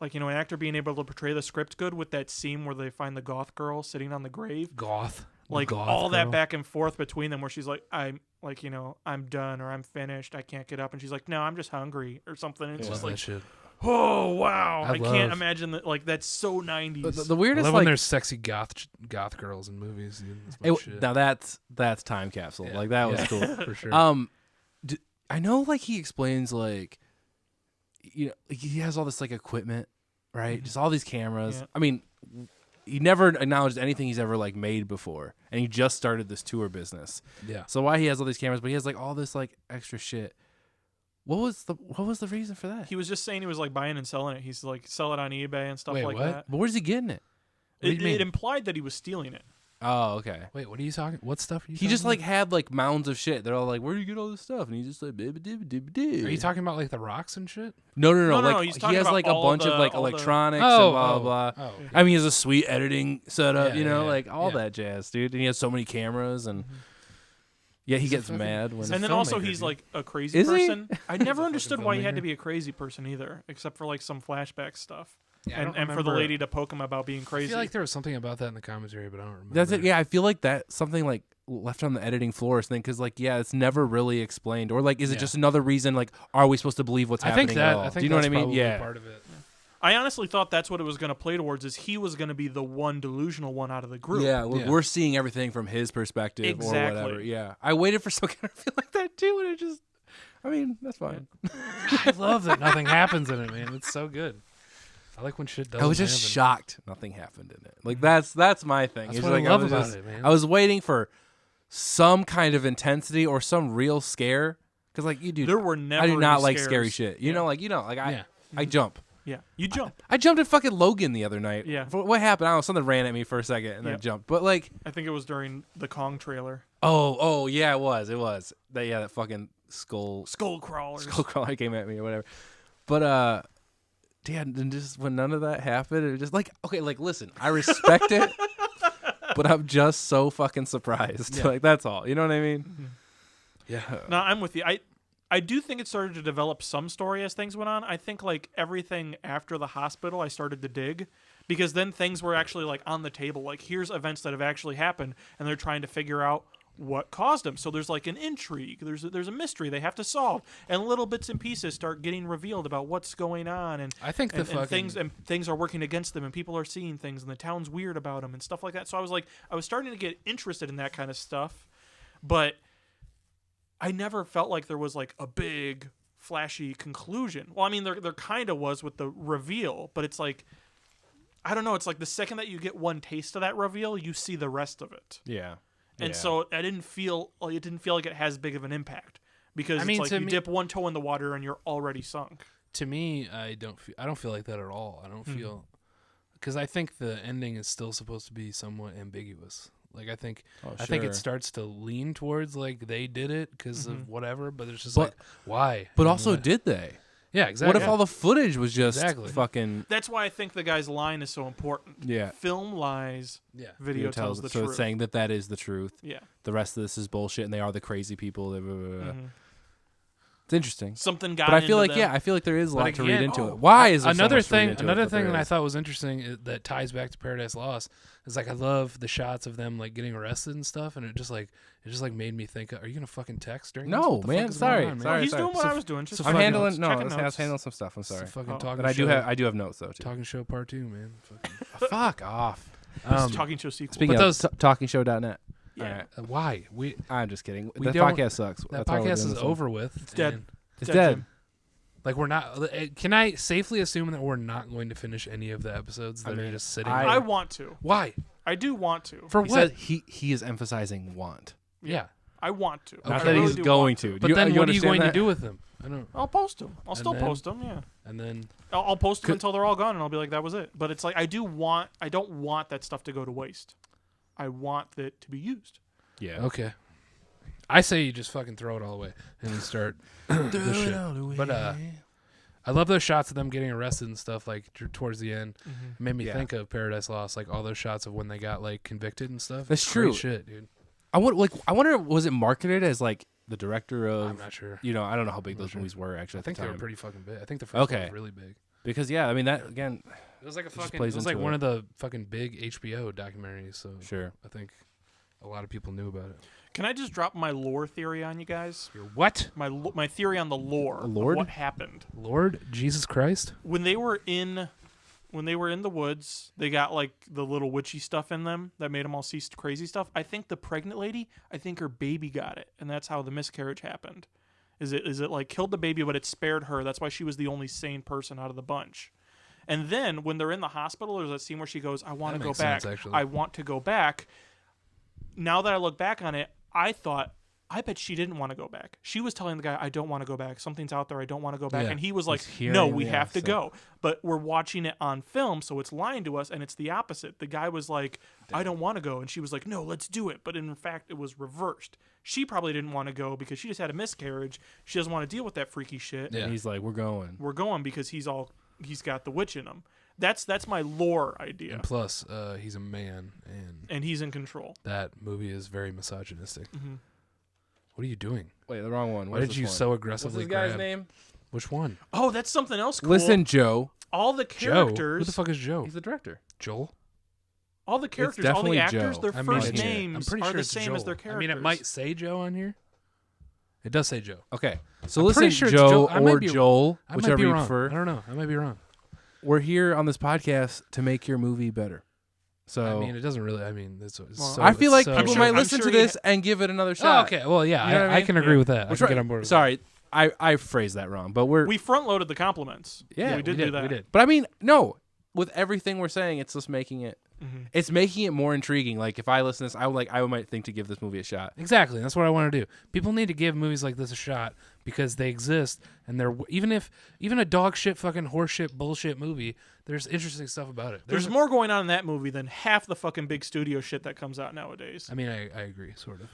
like, you know, an actor being able to portray the script good with that scene where they find the goth girl sitting on the grave. Goth. Like, Goth all that girl. back and forth between them where she's like, I'm like, you know, I'm done, or I'm finished, I can't get up, and she's like, no, I'm just hungry or something. It's Love just that like, shit. oh wow, I can't love- imagine that. Like, that's so 90s. The I weirdest love like when there's sexy goth girls in movies. Dude. That's my shit. now that's time capsule. Yeah. Like that was Yeah, cool. for sure. I know like he explains like, you know, like, he has all this like equipment, right? Just all these cameras. Yeah. I mean, he never acknowledged anything he's ever like made before, and he just started this tour business. Yeah. So why he has all these cameras, but he has like all this like extra shit. What was the reason for that? He was just saying he was like buying and selling it. He's like, sell it on eBay and stuff Wait, like what? that. But where's he getting it? What do you mean? It implied that he was stealing it. Oh, okay. Wait, what are you talking? What stuff are you? He talking just like about? had like mounds of shit. They're all like, "Where do you get all this stuff?" And he's just like, "Dib-a-dib-a-dib-a-dib." Are you talking about like the rocks and shit? No. No, Like he's he talking has about like a all bunch of the- like all the- electronics Oh, and blah blah blah. Oh, okay. I mean, he has a sweet editing setup, Yeah, you know, yeah, like all yeah. that jazz, dude. And he has so many cameras and Yeah, he He's a gets fucking- mad when. he's a And then also filmmaker, he's dude. like a crazy Is he? person. I never understood why he had to filmmaker. be a crazy person either, except for like some flashback stuff. Yeah, I and don't for the remember- lady to poke him about being I crazy. feel like there was something about that in the commentary, but I don't remember. That's it. Yeah, I feel like that's something like left on the editing floor or something because like it's never really explained or like is it Yeah. just another reason like are we supposed to believe what's I happening think at that. all? I think Do you know what that's I mean? probably Yeah. part of it. I honestly thought that's what it was going to play towards, is he was going to be the one delusional one out of the group. Yeah, Yeah. we're seeing everything from his perspective or Exactly. whatever. Yeah, I waited for some kind of feel like that too, and it just, I mean, that's fine. I love that nothing happens in it, man. It's so good. I like when shit doesn't I was just happen. shocked nothing happened in it. Like that's my thing. That's It's what I like, love was about just- it, man. I was waiting for some kind of intensity or some real scare because like you do. There were never I do not any like scares. scary shit. You know, like Yeah. I jump. Yeah. You jump. I jumped at fucking Logan the other night. Yeah. What happened? I don't know. Something ran at me for a second and I Yep. jumped. But like, I think it was during the Kong trailer. oh yeah, it was. That fucking skull Skull crawlers. crawler came at me or whatever. But and just when none of that happened, it was just like okay, like listen, I respect it, but I'm just so fucking surprised. Yeah. Like that's all. You know what I mean? Yeah. No, I'm with you. I do think it started to develop some story as things went on. I think like everything after the hospital, I started to dig because then things were actually like on the table. Like here's events that have actually happened, and they're trying to figure out what caused them. So there's like an intrigue. There's a mystery they have to solve, and little bits and pieces start getting revealed about what's going on. And I think the and fucking things are working against them, and people are seeing things, and the town's weird about them and stuff like that. So I was starting to get interested in that kind of stuff, but I never felt like there was like a big flashy conclusion. Well, I mean there kind of was with the reveal, but it's like I don't know, it's like the second that you get one taste of that reveal, you see the rest of it. Yeah. And so it didn't feel like it has big of an impact because I mean, it's to like you me- dip one toe in the water and you're already sunk. to me, I don't feel like that at all. I don't feel because I think the ending is still supposed to be somewhat ambiguous. Like I think sure. it starts to lean towards like they did it because of whatever, but it's just But- like why? But And also, what- did they? yeah, exactly. What if all the footage was just Exactly. fucking? That's why I think the guy's line is so important. Yeah. Film lies, yeah. video tells the so truth. it's saying that is the truth. Yeah. The rest of this is bullshit, and they are the crazy people. Blah, blah, blah. Mhm. It's interesting. Something got But I feel into like them. I feel like there is a But lot to read again- into it. Why is there so another much to read thing? into it? Another But thing there that I is. thought was interesting that ties back to Paradise Lost is like I love the shots of them like getting arrested and stuff, and it just made me think, are you gonna fucking text during this? No, What the man, fuck is sorry, going on, man? sorry. He's doing what So- I was doing. Just so I'm fucking handling notes, checking I was notes. handling some stuff. I'm It's a sorry, fucking Oh. talking but I show. do have notes though too. Talking show part 2, man. Fucking, Fuck off. This is talking to a sequel. Speaking But of those- talkingshow.net. Yeah. All right. why I'm just kidding. We That don't- podcast sucks. that That's why we're podcast doing is this one. over with. It's dead. It's Dead, dead. Jim. Like we're not. Can I safely assume that we're not going to finish any of the episodes that I are mean, just sitting? I- there? I want to. Why? I do want to. For He what? said he is emphasizing want, Yeah. I want to. not I that really he's do going want to. But Do then you what are you understand going that? to do with them? I don't. I'll post them. I'll And still then- post them. Yeah. And then I'll post them Could- until they're all gone, and I'll be like, that was it. But it's like I don't want that stuff to go to waste. I want it to be used. Yeah. okay. I say you just fucking throw it all away and you start the shit. But I love those shots of them getting arrested and stuff like towards the end. It made me Yeah. think of Paradise Lost, like all those shots of when they got like convicted and stuff. That's It's great true. shit, dude. I wonder was it marketed as like the director of? I'm not sure. You know, I don't know how big I'm not those sure. movies were actually. I think at the they were time. pretty fucking big. I think the first one Okay. was really big. Because I mean that again. It was like a just fucking. plays It was like into one it. of the fucking big HBO documentaries. So Sure. I think a lot of people knew about it. Can I just drop my lore theory on you guys? Your what? My theory on the lore. Of Lord? what happened Lord Jesus Christ? when they were in the woods? They got like the little witchy stuff in them that made them all see crazy stuff. I think the pregnant lady, I think her baby got it, and that's how the miscarriage happened. Is it like killed the baby, but it spared her? That's why she was the only sane person out of the bunch. And then when they're in the hospital, there's that scene where she goes, "I want to That go makes back. sense, actually. I want to go back." Now that I look back on it, I thought, I bet she didn't want to go back. She was telling the guy, "I don't want to go back. Something's out there. I don't want to go back." Yeah. And he was like, He's "No, hearing we the have to opposite. go." But we're watching it on film, so it's lying to us, and it's the opposite. The guy was like, "I don't want to go," and she was like, "No, let's do it." But in fact, it was reversed. She probably didn't want to go because she just had a miscarriage. She doesn't want to deal with that freaky shit. Yeah. And he's like, we're going. We're going because he's got the witch in him. That's my lore idea, And plus, he's a man, and and he's in control. that movie is very misogynistic. What are you doing? Wait, the wrong one. Why did you so aggressively What's this guy's grab? name? Which one? Oh, that's something else cool. Listen, Joe. all the Joe. characters, Who the fuck is Joe? He's the director. Joel? all the characters, all the definitely actors, Joe. their I mean, first yeah. names I'm pretty are sure the it's same Joel. as their characters. I mean, it might say Joe on here. It does say Joe. Okay, so I'm listen, pretty sure it's Joe Joe. I might or be- Joel, I might whichever be you wrong. prefer. I don't know. I might be wrong. We're here on this podcast to make your movie better. So I mean, it doesn't really. I mean, it's Well, so, I feel like so, people sure- might I'm listen sure to he- this and give it another Oh, shot. okay. Well, yeah, You know what I I mean? can agree Yeah. with that. I Which can right- get on board with Sorry, I phrased that wrong, but we front loaded the compliments. Yeah, we did do that. We did. But I mean, no. With everything we're saying, it's just making it. Mhm. It's making it more intriguing. Like if I listen to this, I might think to give this movie a shot. Exactly. That's what I want to do. People need to give movies like this a shot because they exist, and they're even a dog shit, fucking horse shit, bullshit movie. There's interesting stuff about it. There's more going on in that movie than half the fucking big studio shit that comes out nowadays. I mean, I agree, sort of.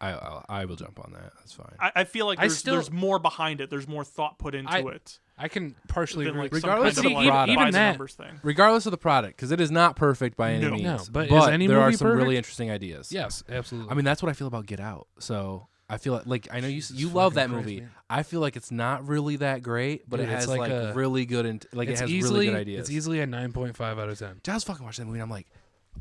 I will jump on that. That's fine. I feel like I there's more behind it. There's more thought put into it I can partially than agree. like Regardless some of kind the of like product. by even the that- numbers thing. Regardless of the product, because it is not perfect by any No. means. No, but is any there are movie some perfect? really interesting ideas. Yes, absolutely. I mean, that's what I feel about Get Out. So I feel like I know you Jesus love that fucking Christ, movie. man. I feel like it's not really that great, but Dude, it it's has like like a- really good it it's has easily really good ideas. It's easily a 9.5 out of 10. I was fucking watching that movie and I'm like,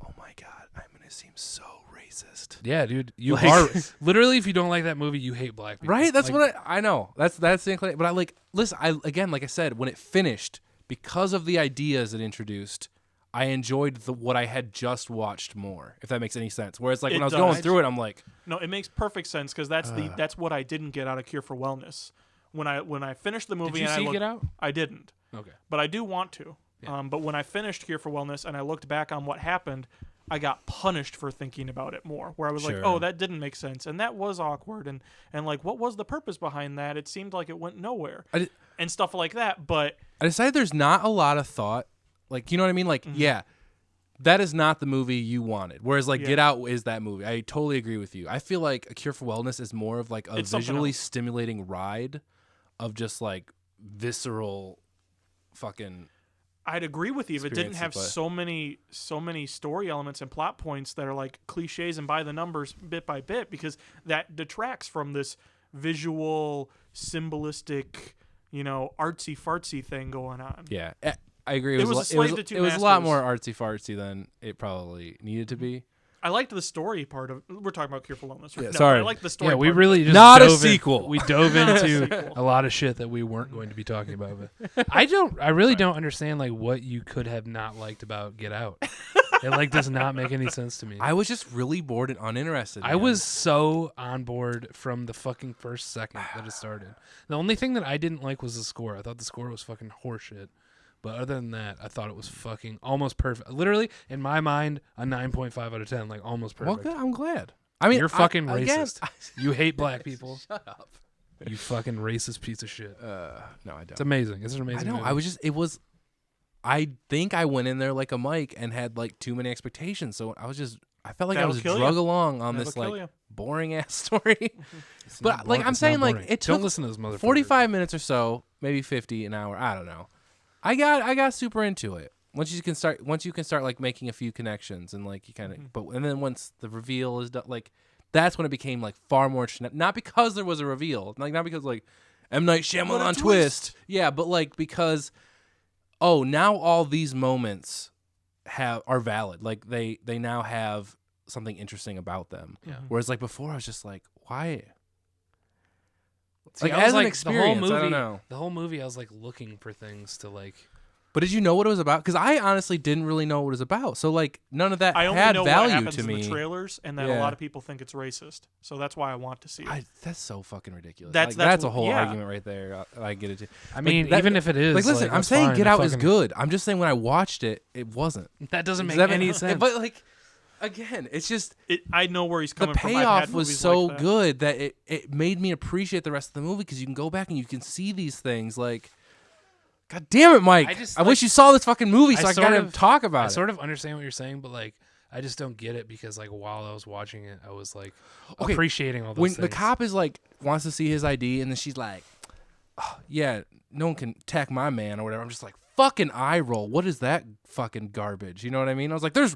oh my god, I'm gonna seem so racist. Yeah, dude, you Like- are literally. If you don't like that movie, you hate black people. Right? That's Like, what I know. That's the inclination. But I like listen. Like I said, when it finished, because of the ideas it introduced, I enjoyed what I had just watched more. If that makes any sense. Whereas like when It I was does. going through it, I'm like, No, it makes perfect sense because that's what I didn't get out of Cure for Wellness. When I finished the movie, Did you and I see looked, Get Out? I didn't, Okay. but I do want to. Yeah. But when I finished Cure for Wellness and I looked back on what happened, I got punished for thinking about it more. Where I was like, Sure. oh, that didn't make sense, and that was awkward, and like, what was the purpose behind that? It seemed like it went nowhere, and stuff like that. But I decided there's not a lot of thought. Like, you know what I mean? Like, yeah, that is not the movie you wanted. Whereas, like, Yeah. Get Out is that movie. I totally agree with you. I feel like A Cure for Wellness is more of like a It's something visually else. stimulating ride of just like visceral fucking. I'd agree with you if it didn't have Experiences, so many story elements and plot points that are like cliches and by the numbers bit by bit, because that detracts from this visual, symbolistic, artsy fartsy thing going on. Yeah, I agree. It was a slave to two it was a lot masters. more artsy fartsy than it probably needed to be. I liked the story part of. We're talking about Cure for Wellness, right? Yeah, No, sorry. I like the story. Yeah, we part. really just Not a dove in- sequel. We dove into sequel. a lot of shit that we weren't going to be talking about. But I really don't understand like what you could have not liked about Get Out. It like does not make any sense to me. I was just really bored and uninterested. I man. was so on board from the fucking first second that it started. The only thing that I didn't like was the score. I thought the score was fucking horseshit. But other than that, I thought it was fucking almost perfect. Literally, in my mind, a 9.5 out of 10, like almost Well, perfect. good. I'm glad. I mean, You're fucking again, racist. You hate black people. Shut up. You fucking racist piece of shit. No, I don't. It's amazing. It's an amazing I know. movie. I was just. It was. I think I went in there like a Mike and had like too many expectations. So I was just. I felt like I That'll was kill drug ya. along on That'll this kill like ya. boring ass story. It's but, not like, I'm it's saying, not like, boring. it Don't took listen to this motherfucker. 45 minutes or so, maybe 50 an hour. I don't know. I got super into it. Once you can start like making a few connections and like you kind of and then once the reveal is done, like that's when it became like far more interesting. Not because there was a reveal, like not because like M. Night Shyamalan twist. Yeah, but like because now all these moments are valid. Like they now have something interesting about them. Yeah. Whereas like before I was just like, why? See, Like I was as an like, experience, the whole movie, I don't know. The whole movie, I was like looking for things to like. But did you know what it was about? Because I honestly didn't really know what it was about. So like none of that I only had know what value happens to in me. the trailers, and that a Yeah. lot of people think it's racist. So that's why I want to see it. That's so fucking ridiculous. That's- That's a that's- whole yeah. argument right there. I get it. I mean, that- even if it is, Like, listen, I'm that's saying fine. Get I Out is fucking- good. I'm just saying when I watched it, it wasn't. That doesn't make Does that any sense. But like, again, it's just I know where he's the coming from. I've payoff had was movies so like that. good that it made me appreciate the rest of the movie because you can go back and you can see these things like. God damn it, Mike! I wish you saw this fucking movie so I sort could of- talk about I it. sort of understand what you're saying, but like, I just don't get it because like while I was watching it, I was like Okay, appreciating all those when things. the cop is like wants to see his ID and then she's like, oh, yeah, no one can attack my man or whatever. I'm just like, fucking eye roll. What is that fucking garbage? You know what I mean? I was like, there's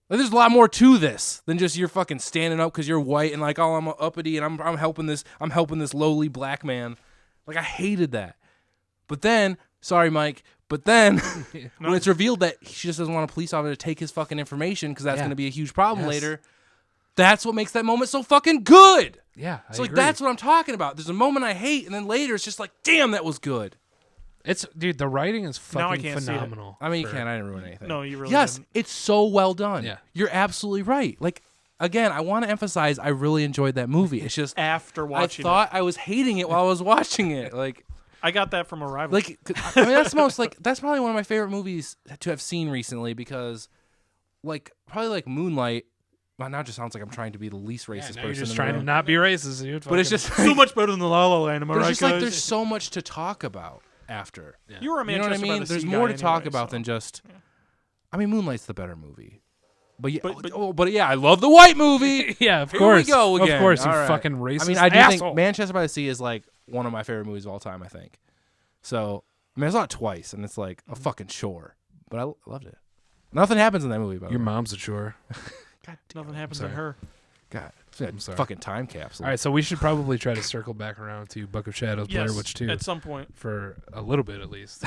Like, there's a lot more to this than just you're fucking standing up because you're white and like, oh, I'm uppity and I'm helping this lowly black man. Like, I hated that. But then, sorry, Mike, but then when it's revealed that she just doesn't want a police officer to take his fucking information because that's going to be a huge problem later, that's what makes that moment so fucking good. Yeah, So like that's what I'm talking about. There's a moment I hate, and then later it's just like, damn, that was good. Dude, the writing is Now I fucking can't see it. phenomenal. I mean, you can't. I didn't ruin anything. No, you really Yes, didn't. it's so well done. Yeah. You're absolutely right. Like, again, I want to emphasize I really enjoyed that movie. It's just After watching I thought I was hating it while I was watching it. Like, I got that from Arrival. like I mean, that's that's probably one of my favorite movies to have seen recently because, like, probably like Moonlight. Well, now it just sounds like I'm trying to be the least racist now person. you're just in the trying to room. not be racist, dude. But it's just so much better than the La La Land, am I But it's right, just like guys? there's so much to talk about after. You were a You know what I Manchester by mean? the There's Sea more guy to talk anyway, about so. than just. I mean, Moonlight's the better movie. But yeah, But- but yeah, I love the white movie. yeah, of Here course. we go again. Of course, you All right. fucking racist. I mean, I do asshole. think Manchester by the Sea is like one of my favorite movies of all time. I think. So I mean, I saw it twice, and it's like a fucking chore. But I loved it. Nothing happens in that movie. By the Your way. mom's a chore. Nothing happens to sorry. her. God, I'm sorry. fucking time capsule. All right, so we should probably try to circle back around to Book of Shadows, Yes, Blair Witch 2 at some point. for a little bit at least.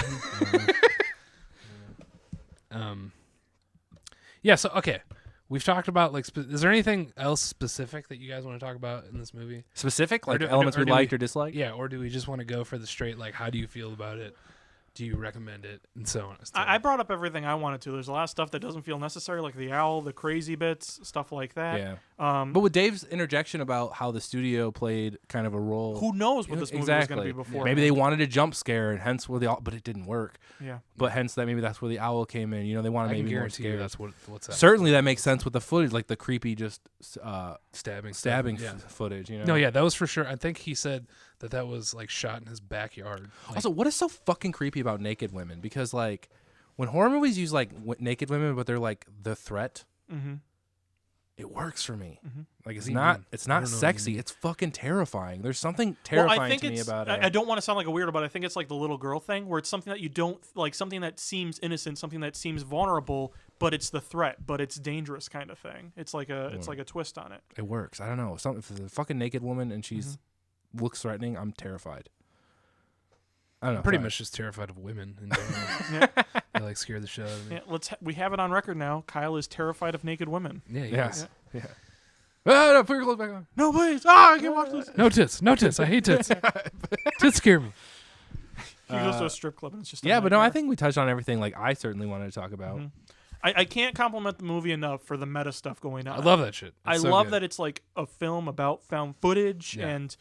Yeah. So okay, we've talked about like. Is there anything else specific that you guys want to talk about in this movie? Specific, like do- elements or we do liked we- or disliked. Yeah, or do we just want to go for the straight like, how do you feel about it? Do you recommend it, and so on? And so on. I brought up everything I wanted to. There's a lot of stuff that doesn't feel necessary, like the owl, the crazy bits, stuff like that. Yeah. But with Dave's interjection about how the studio played kind of a role, who knows what this movie was exactly. going to be before? Maybe they wanted a jump scare, and hence where but it didn't work. Yeah. But hence that maybe that's where the owl came in. You know, they wanted I can maybe more guarantee you scares. that's what's up. Certainly, that makes sense with the footage, like the creepy just stabbing stabbing stuff. footage. You know. No, yeah, that was for sure. I think he said that was like shot in his backyard. Like, Also, what is so fucking creepy about naked women? Because like, when horror movies use like naked women, but they're like the threat, it works for me. Like it's do you not mean? it's I not don't know what you sexy. mean. It's fucking terrifying. There's something Well, terrifying I think to me it's. about it. I don't want to sound like a weirdo, but I think it's like the little girl thing, where it's something that you don't like, something that seems innocent, something that seems vulnerable, but it's the threat, but it's dangerous kind of thing. It's like a twist on it. It works. I don't know. If it's a fucking naked woman and she's looks threatening, I'm terrified. I don't know. pretty sorry. much just terrified of women in general. Yeah. They like scare the shit out of me. Yeah, we have it on record now. Kyle is terrified of naked women. Yeah, Yes. Yeah. Ah, no, put your clothes back on. No, please. I can't watch this. No tits. No tits. I hate tits. Tits scare me. He goes to a strip club and it's just a Yeah, but no, I nightmare. think we touched on everything. Like I certainly wanted to talk about. I can't compliment the movie enough for the meta stuff going on. I love that shit. I It's so love good. that it's like a film about found footage Yeah. and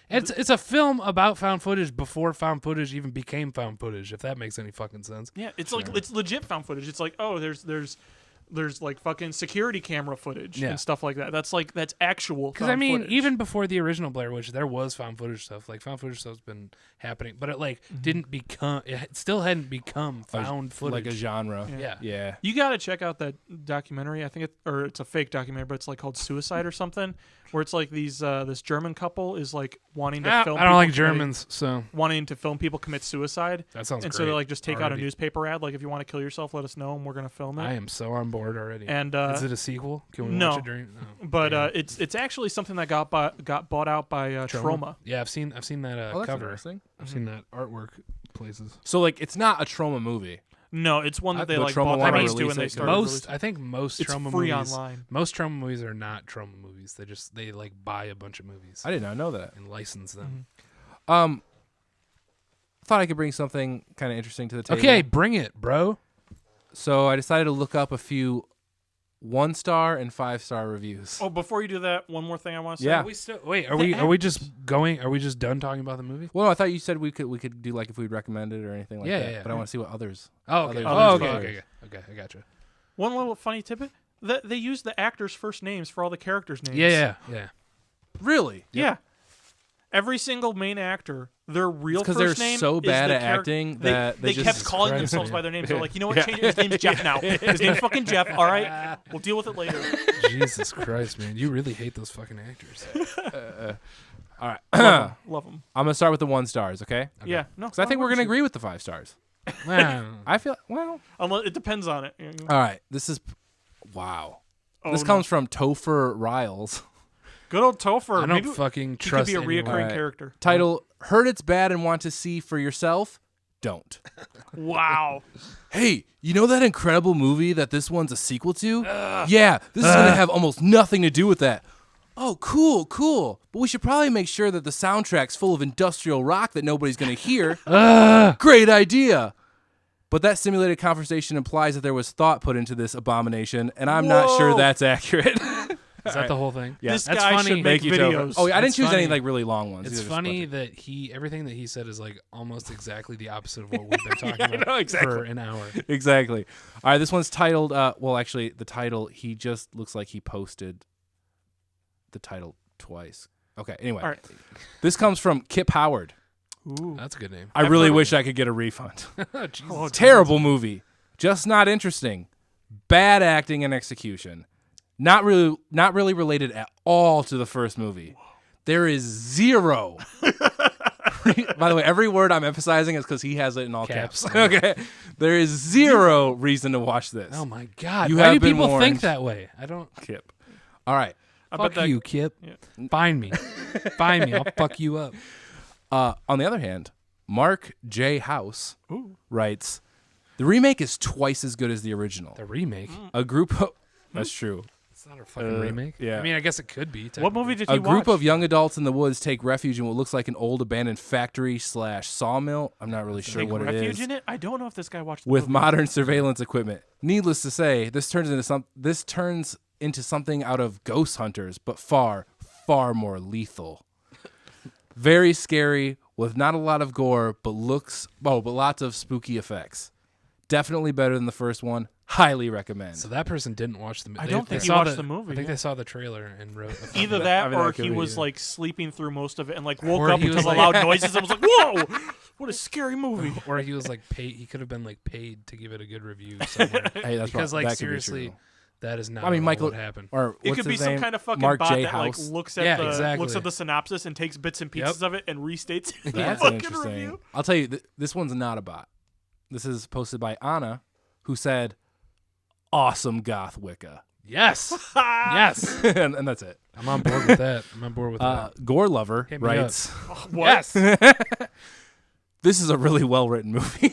It's a film about found footage before found footage even became found footage. If that makes any fucking sense. yeah, it's like it's legit found footage. It's like, oh, there's like fucking security camera footage Yeah. and stuff like that. That's actual. Because I mean, even before the original Blair Witch, there was found footage stuff. Like found footage stuff's been happening, but it like didn't become. It still hadn't become found footage. Like a genre. Yeah. Yeah. you got to check out that documentary. I think it's a fake documentary, but it's like called Suicide or something, where it's like this German couple is like wanting to film. I don't like people commit- Germans, so Wanting to film people commit suicide. that sounds And great. so they like just take out a already. newspaper ad, like if you want to kill yourself, let us know and we're gonna film it. I am so on board already. And is it a sequel? Can we no. watch it during? No. but Damn. it's actually something that got bought out by Troma. Yeah, I've seen that Oh, that's cover. interesting. I've seen that artwork places. So like, it's not a trauma movie. No, it's one that they But like Troma bought the wanna rights to release when they it. started. I think most It's trauma free movies. online. Most trauma movies are not trauma movies. They like buy a bunch of movies I did not know that. and license them. Thought I could bring something kind of interesting to the table. Okay, bring it, bro. So I decided to look up a few 1-star and 5-star reviews. Oh, before you do that, one more thing I want to say. Yeah. Are we still wait? Are we just going? Are we just done talking about the movie? Well, no, I thought you said we could do like if we'd recommend it or anything like Yeah, that. yeah, But I want to see what others. Oh, okay. Others Oh, do. okay. I gotcha. One little funny tidbit: that they use the actors' first names for all the characters' names. Yeah. Really? Yeah. Every single main actor, their real It's 'cause first they're name so is bad the at acting they, that they they just- kept calling Christ, themselves man. by their names. They're like, you know what? Change his name's Jeff now. His name's fucking Jeff. All right, we'll deal with it later. Jesus Christ, man! You really hate those fucking actors. All right. Love them. I'm gonna start with the 1-stars, okay? Yeah, no. Because I think we're gonna agree with the 5 stars. Wow. I feel well. Unless it depends on it. All right. This is Wow. Oh, This no. comes from Topher Riles. Good old Topher. I don't Maybe fucking he could trust be a anyone. reoccurring Alright. character. Title: Heard it's bad and want to see for yourself? Don't. Wow. Hey, you know that incredible movie that this one's a sequel to? Yeah, this is gonna have almost nothing to do with that. Oh, cool. But we should probably make sure that the soundtrack's full of industrial rock that nobody's gonna hear. Great idea. But that simulated conversation implies that there was thought put into this abomination, and I'm not sure Whoa. that's accurate. Is that the whole thing? Yeah. This That's guy funny. should make Thank you, Topher. videos. Oh, yeah, I didn't That's choose any funny. like really long ones. It's These are just a funny bunch that everything that he said is like almost exactly the opposite of what we've been talking about know, exactly. for an hour. of- exactly. All right, this one's titled. Well, actually, the title he just looks like he posted the title twice. Okay. Anyway, All right. this comes from Kip Howard. Ooh. That's a good name. I I've really heard of wish I could get a refund. Jesus. Terrible movie. Just not interesting. Bad acting and execution. Not really related at all to the first movie. There is zero. By the way, every word I'm emphasizing is because he has it in all caps. Caps. Okay. There is zero reason to watch this. Oh my God! You Why have do been people warned. think that way? I don't. Kip. All right. I Fuck bet that, you, Kip. Yeah. Find me. Find me. I'll fuck you up. On the other hand, Mark J. House Ooh. writes, the remake is twice as good as the original. The remake. A group of... That's true. It's not a fucking remake. yeah. I mean, I guess it could be. What movie did A you group watch? of young adults in the woods take refuge in what looks like an old abandoned factory / sawmill. I'm not really sure Take what it refuge is. in it? I don't know if this guy watched the With movie. modern surveillance equipment. Needless to say, this turns into something out of Ghost Hunters, but far, far more lethal. Very scary, with not a lot of gore, but lots of spooky effects. Definitely better than the first one. Highly recommend. So that person didn't watch the movie. I don't think he saw watched the movie, I think yeah. they saw the trailer and wrote. Either I that mean, or that could he be, was yeah. like sleeping through most of it and like woke Or up he because was of like- loud noises and was like, "Whoa, what a scary movie!" or he was like paid. He could have been like paid to give it a good review somewhere. Hey, that's because prob- like that could be seriously, true. that is not. I mean, at all Michael- what happened. Or It what's could be his some name? kind of fucking Mark bot J. that House. like looks at Yeah, the exactly. looks at the synopsis and takes bits and pieces of it and restates it in the That's fucking interesting. review. I'll tell you, this one's not a bot. This is posted by Anna, who said, "Awesome goth Wicca," Yes, yes, and that's it. I'm on board with that. I'm on board with that. Gore Lover Hit me writes, What? Yes. "This is a really well written movie."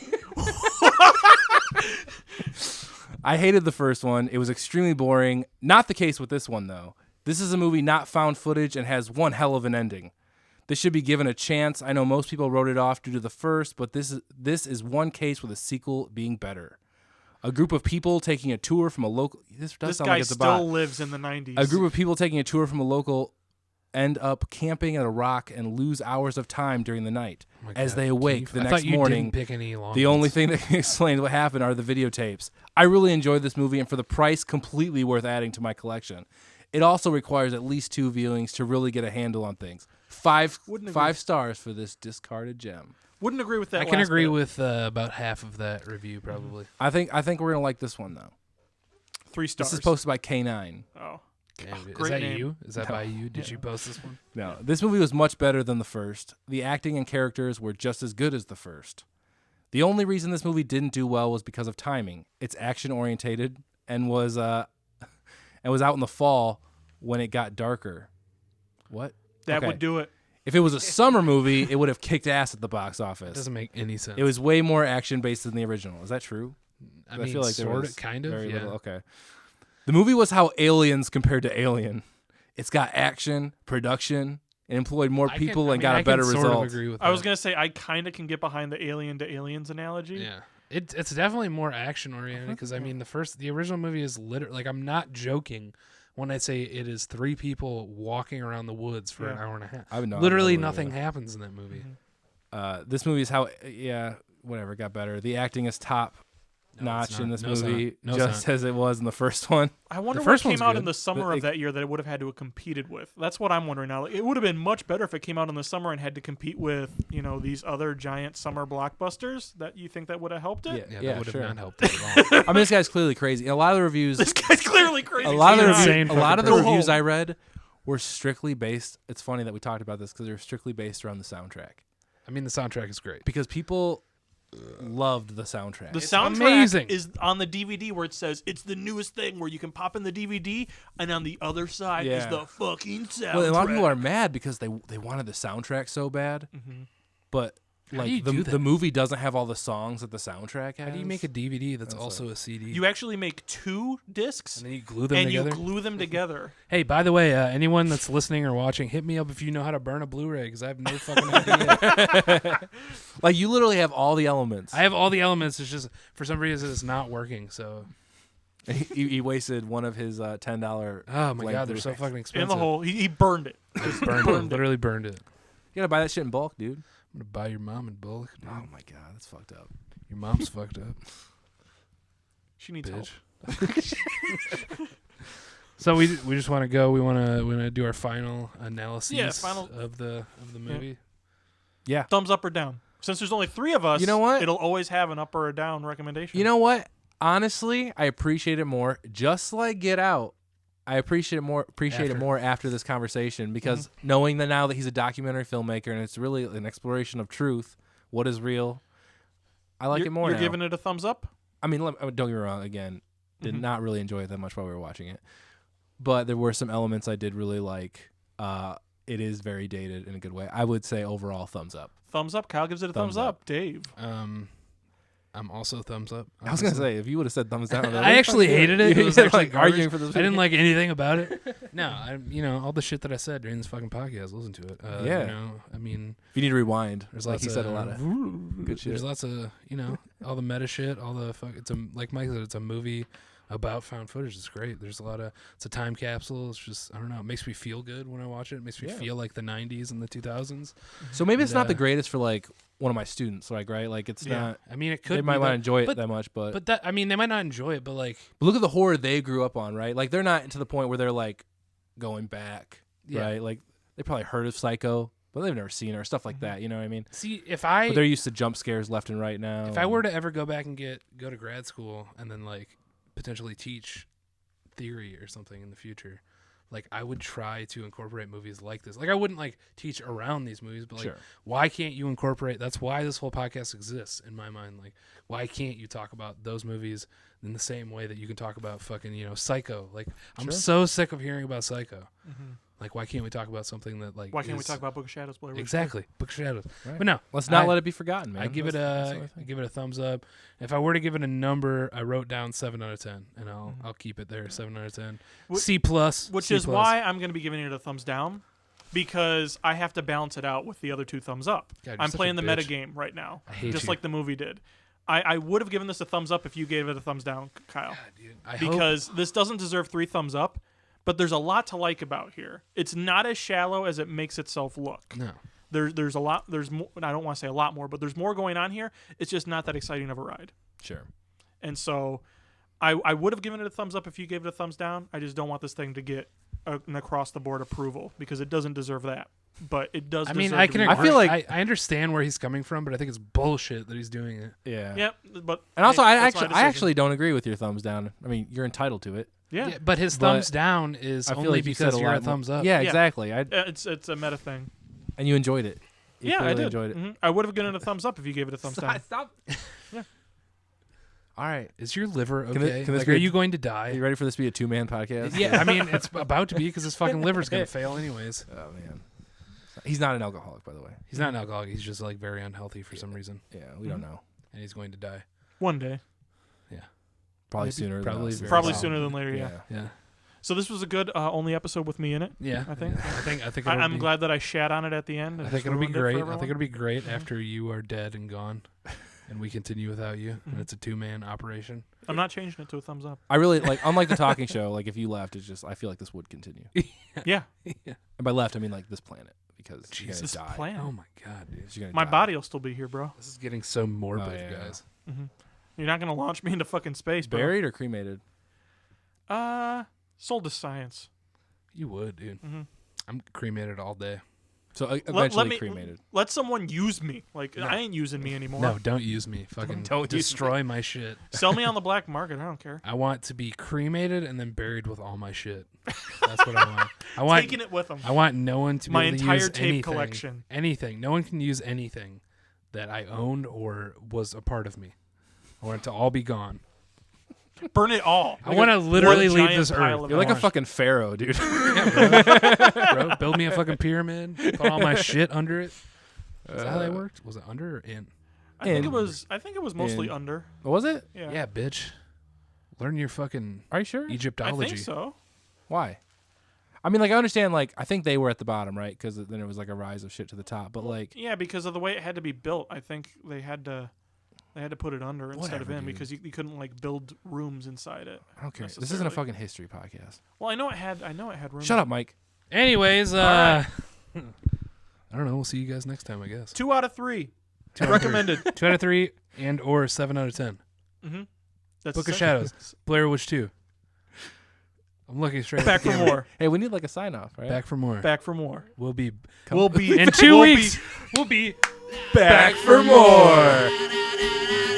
I hated the first one. It was extremely boring. Not the case with this one, though. This is a movie not found footage and has one hell of an ending. This should be given a chance. I know most people wrote it off due to the first, but this is one case with a sequel being better. A group of people taking a tour from a local... This does This sound guy like it's a bot. still lives in the 90s. A group of people taking a tour from a local end up camping at a rock and lose hours of time during the night. Oh my As God. they Can awake you- the I next thought you morning, didn't pick any long the only ones. thing that can explain what happened are the videotapes. I really enjoyed this movie, and for the price, completely worth adding to my collection. It also requires at least 2 viewings to really get a handle on things. Five Wouldn't agree. stars for this discarded gem. Wouldn't agree with that. I can last agree bit. with about half of that review probably. I think we're gonna like this one though. 3 stars. This is posted by K9. Oh, Damn, is great that name. you? Is that by you? Did you post this one? No, this movie was much better than the first. The acting and characters were just as good as the first. The only reason this movie didn't do well was because of timing. It's action orientated and was out in the fall when it got darker. What? that Okay. would do it. If it was a summer movie, it would have kicked ass at the box It office. doesn't make any sense. It was way more action based than the original. Is that true? I mean, feel like there sort was of, kind of. very Yeah. little. Okay. The movie was how Aliens compared to Alien. It's got action, production, it employed more people and got a better sort result. Of agree with I was that. gonna say I kind of can get behind the Alien to Aliens analogy. Yeah. It's definitely more action oriented because I mean the original movie is literally like I'm not joking when I say it is 3 people walking around the woods for an Yeah. hour and a half. I would know- Literally I would know, nothing yeah. happens in that movie. This movie is how, whatever, it got better. The acting is top notch not. in this No, it's movie, not. No, it's just not. as it was in the first one. I wonder The what first came one's out good. in the summer of that year that it would have had to have competed with. That's what I'm wondering now. Like, it would have been much better if it came out in the summer and had to compete with, these other giant summer blockbusters. That you think that would have helped it? Yeah, Yeah, that would sure. have not helped it at all. I mean, this guy's clearly crazy. And a lot of the reviews, This guy's clearly crazy. a lot of the, Insane reviews, a lot of the fucking person. reviews I read were strictly based. It's funny that we talked about this because they're strictly based around the soundtrack. I mean, the soundtrack is great. Because people loved the soundtrack. The soundtrack amazing. is on the DVD where it says it's the newest thing where you can pop in the DVD, and on the other side is Yeah. the fucking soundtrack. Well, a lot of people are mad because they wanted the soundtrack so bad, but How do you like do the that? movie doesn't have all the songs that the soundtrack has. How do you make a DVD that's also a CD? You actually make 2 discs and then you glue them and together? you glue them together. Hey, by the way, anyone that's listening or watching, hit me up if you know how to burn a Blu-ray, because I have no fucking idea. Like you literally have all the elements. I have all the elements. It's just for some reason it's not working. So, he wasted one of his $10. oh my blank god, they're so Blu-rays. fucking In expensive. the hole, he burned it. Just burned it. Literally burned it. You gotta buy that shit in bulk, dude. I'm gonna buy your mom in bulk. Dude. Oh my god, that's fucked up. Your mom's fucked up, She needs help. bitch. So we just want to go. We want to do our final analysis of the movie. Yeah. Thumbs up or down. Since there's only 3 of us, You know what? It'll always have an up or a down recommendation. You know what? Honestly, I appreciate it more. Just like Get Out, I appreciate it more after this conversation because knowing that now that he's a documentary filmmaker and it's really an exploration of truth, what is real, I like it more. You're now. giving it a thumbs up? I mean, don't get me wrong. Again, did not really enjoy it that much while we were watching it, but there were some elements I did really like. It is very dated in a good way. I would say overall thumbs up. Thumbs up. Kyle gives it a thumbs up. Dave. I'm also thumbs up. I was gonna say if you would have said thumbs down, I actually hated it. It was actually like arguing for garbage. this. I didn't like anything about it. No, all the shit that I said during this fucking podcast, listen to it. Yeah. I mean, If you need to rewind, there's like lots he of said a lot of good shit. There's lots of all the meta shit, all the fuck. Like Mike said, it's a movie about found footage. It's great. There's it's a time capsule. It's just I don't know. It makes me feel good when I watch it. It makes me feel like the 90s and the 2000s. So maybe it's And, not the greatest for like one of my students, like right? Like it's not. I mean, it could. They might be, not but- enjoy it but- that much, but But they might not enjoy it. But like, look at the horror they grew up on, right? Like they're not to the point where they're like going back, Yeah. right? Like they probably heard of Psycho, but they've never seen it or stuff like that. You know what I mean? see, if But they're used to jump scares left and right now. If I were to ever go back and go to grad school and then like potentially teach theory or something in the future, like I would try to incorporate movies like this. Like I wouldn't like teach around these movies, but like Sure. why can't you incorporate? That's why this whole podcast exists in my mind. Like why can't you talk about those movies in the same way that you can talk about fucking Psycho? Like I'm so sick of hearing about Psycho. Like why can't we talk about something that like Why can't we is- talk about Book of Shadows? Blair Witch exactly Book of Shadows? Right. But no, let's not I- let it be forgotten, man. I give That's it the a thing. give it a thumbs up. If I were to give it a number, I wrote down 7 out of 10, and I'll keep it there. 7 out of 10. C plus, Which C is plus. why I'm going to be giving it a thumbs down, because I have to balance it out with the other 2 thumbs up. God, you're I'm such a playing the meta bitch. game right now, I hate just you. like the movie did. I would have given this a thumbs up if you gave it a thumbs down, Kyle, Dude, I hope- because this doesn't deserve 3 thumbs up. But there's a lot to like about here. It's not as shallow as it makes itself look. no. There's a lot. There's more. I don't want to say a lot more, but there's more going on here. It's just not that exciting of a ride. Sure. And so, I would have given it a thumbs up if you gave it a thumbs down. I just don't want this thing to get an across the board approval because it doesn't deserve that. But it does. I mean, deserve I to can. be I Agree. feel like- I understand where he's coming from, but I think it's bullshit that he's doing it. Yeah. Yep. But And also, hey, I that's my actually decision. don't agree with your thumbs down. I mean, you're entitled to it. Yeah. But his But thumbs down is I feel only like you said because a you're lot a more- thumbs up. Yeah, Yeah. exactly. It's a meta thing. And you enjoyed it. You Yeah, I clearly did. enjoyed it. Mhm. I would have given it a thumbs up if you gave it a thumbs down. Stop. Yeah. All right. Is your liver okay? Can this Like, be are a- you going to Are you die? ready for this to be a 2-man podcast? Yeah, I mean, it's about to be because his fucking liver's gonna fail anyways. Oh man. He's not an alcoholic, by the way. He's not an alcoholic. He's just like very unhealthy for some reason, Yeah, we don't know. and he's going to die. One day. Probably Maybe- sooner. probably than us. very Probably soon. sooner than later. Yeah. Yeah. So this was a good only episode with me in it. Yeah, I think. I think I'm it'll be, glad that I shat on it at the end. I and think just it'll be ruined it for great. I everyone. think it'll be great after you are dead and gone, and we continue without you, and it's a 2-man operation. I'm not changing it to a thumbs up. I really like. Unlike the talking show, like if you left, it's just I feel like this would continue. Yeah. And by left, I mean like this planet because you're Jesus. gonna This die. plan. Oh my god, dude, You're gonna My die. body will still be here, bro. this is getting so morbid, Oh, yeah. guys. You're not gonna launch me into fucking space, bro. Buried or cremated? Sold to science. You would, dude. Mhm. I'm cremated all day. So Let eventually me cremated. let someone use me. Like I ain't using me anymore. No, don't use me. Fucking Don't use destroy my shit. Sell me on the black market. I don't care. I want to be cremated and then buried with all my shit. That's what I want. I want. Taking it with them. I want no one to be My able to entire use tape anything. collection. Anything. No one can use anything that I owned or was a part of me. I want it to all be gone. Burn it all. I want to literally one leave this giant pile earth. of You're like a ash. fucking pharaoh, dude. Bro, build me a fucking pyramid. Put all my shit under it. Is that how that worked? Was it under or in? I think it In. was. I think it was mostly In. under. What was it? Yeah. Yeah, bitch. Learn your fucking Are you sure? Egyptology. I think so. Why? I mean, like, I understand, like, I think they were at the bottom, right? Because then it was, like, a rise of shit to the top. But, like, Yeah, because of the way it had to be built, I think they had to put it under instead of Whatever, in dude. because you couldn't like build rooms inside it. I don't care. This isn't a necessarily. fucking history podcast. Well, I know it had rooms. Shut up, Mike. Anyways, right. I don't know. We'll see you guys next time, I guess. 2 out of 3 2 out of 3. recommended. 2 out of 3 and or 7 out of 10. Mm-hmm. That's Book of the Shadows. Blair Witch 2. I'm looking straight Back at the for camera. more. Hey, we need, like, a sign-off, right? Back for more. Back for more. We'll be We'll be in 2 we'll weeks. be We'll be back for more. Da, da, da, da,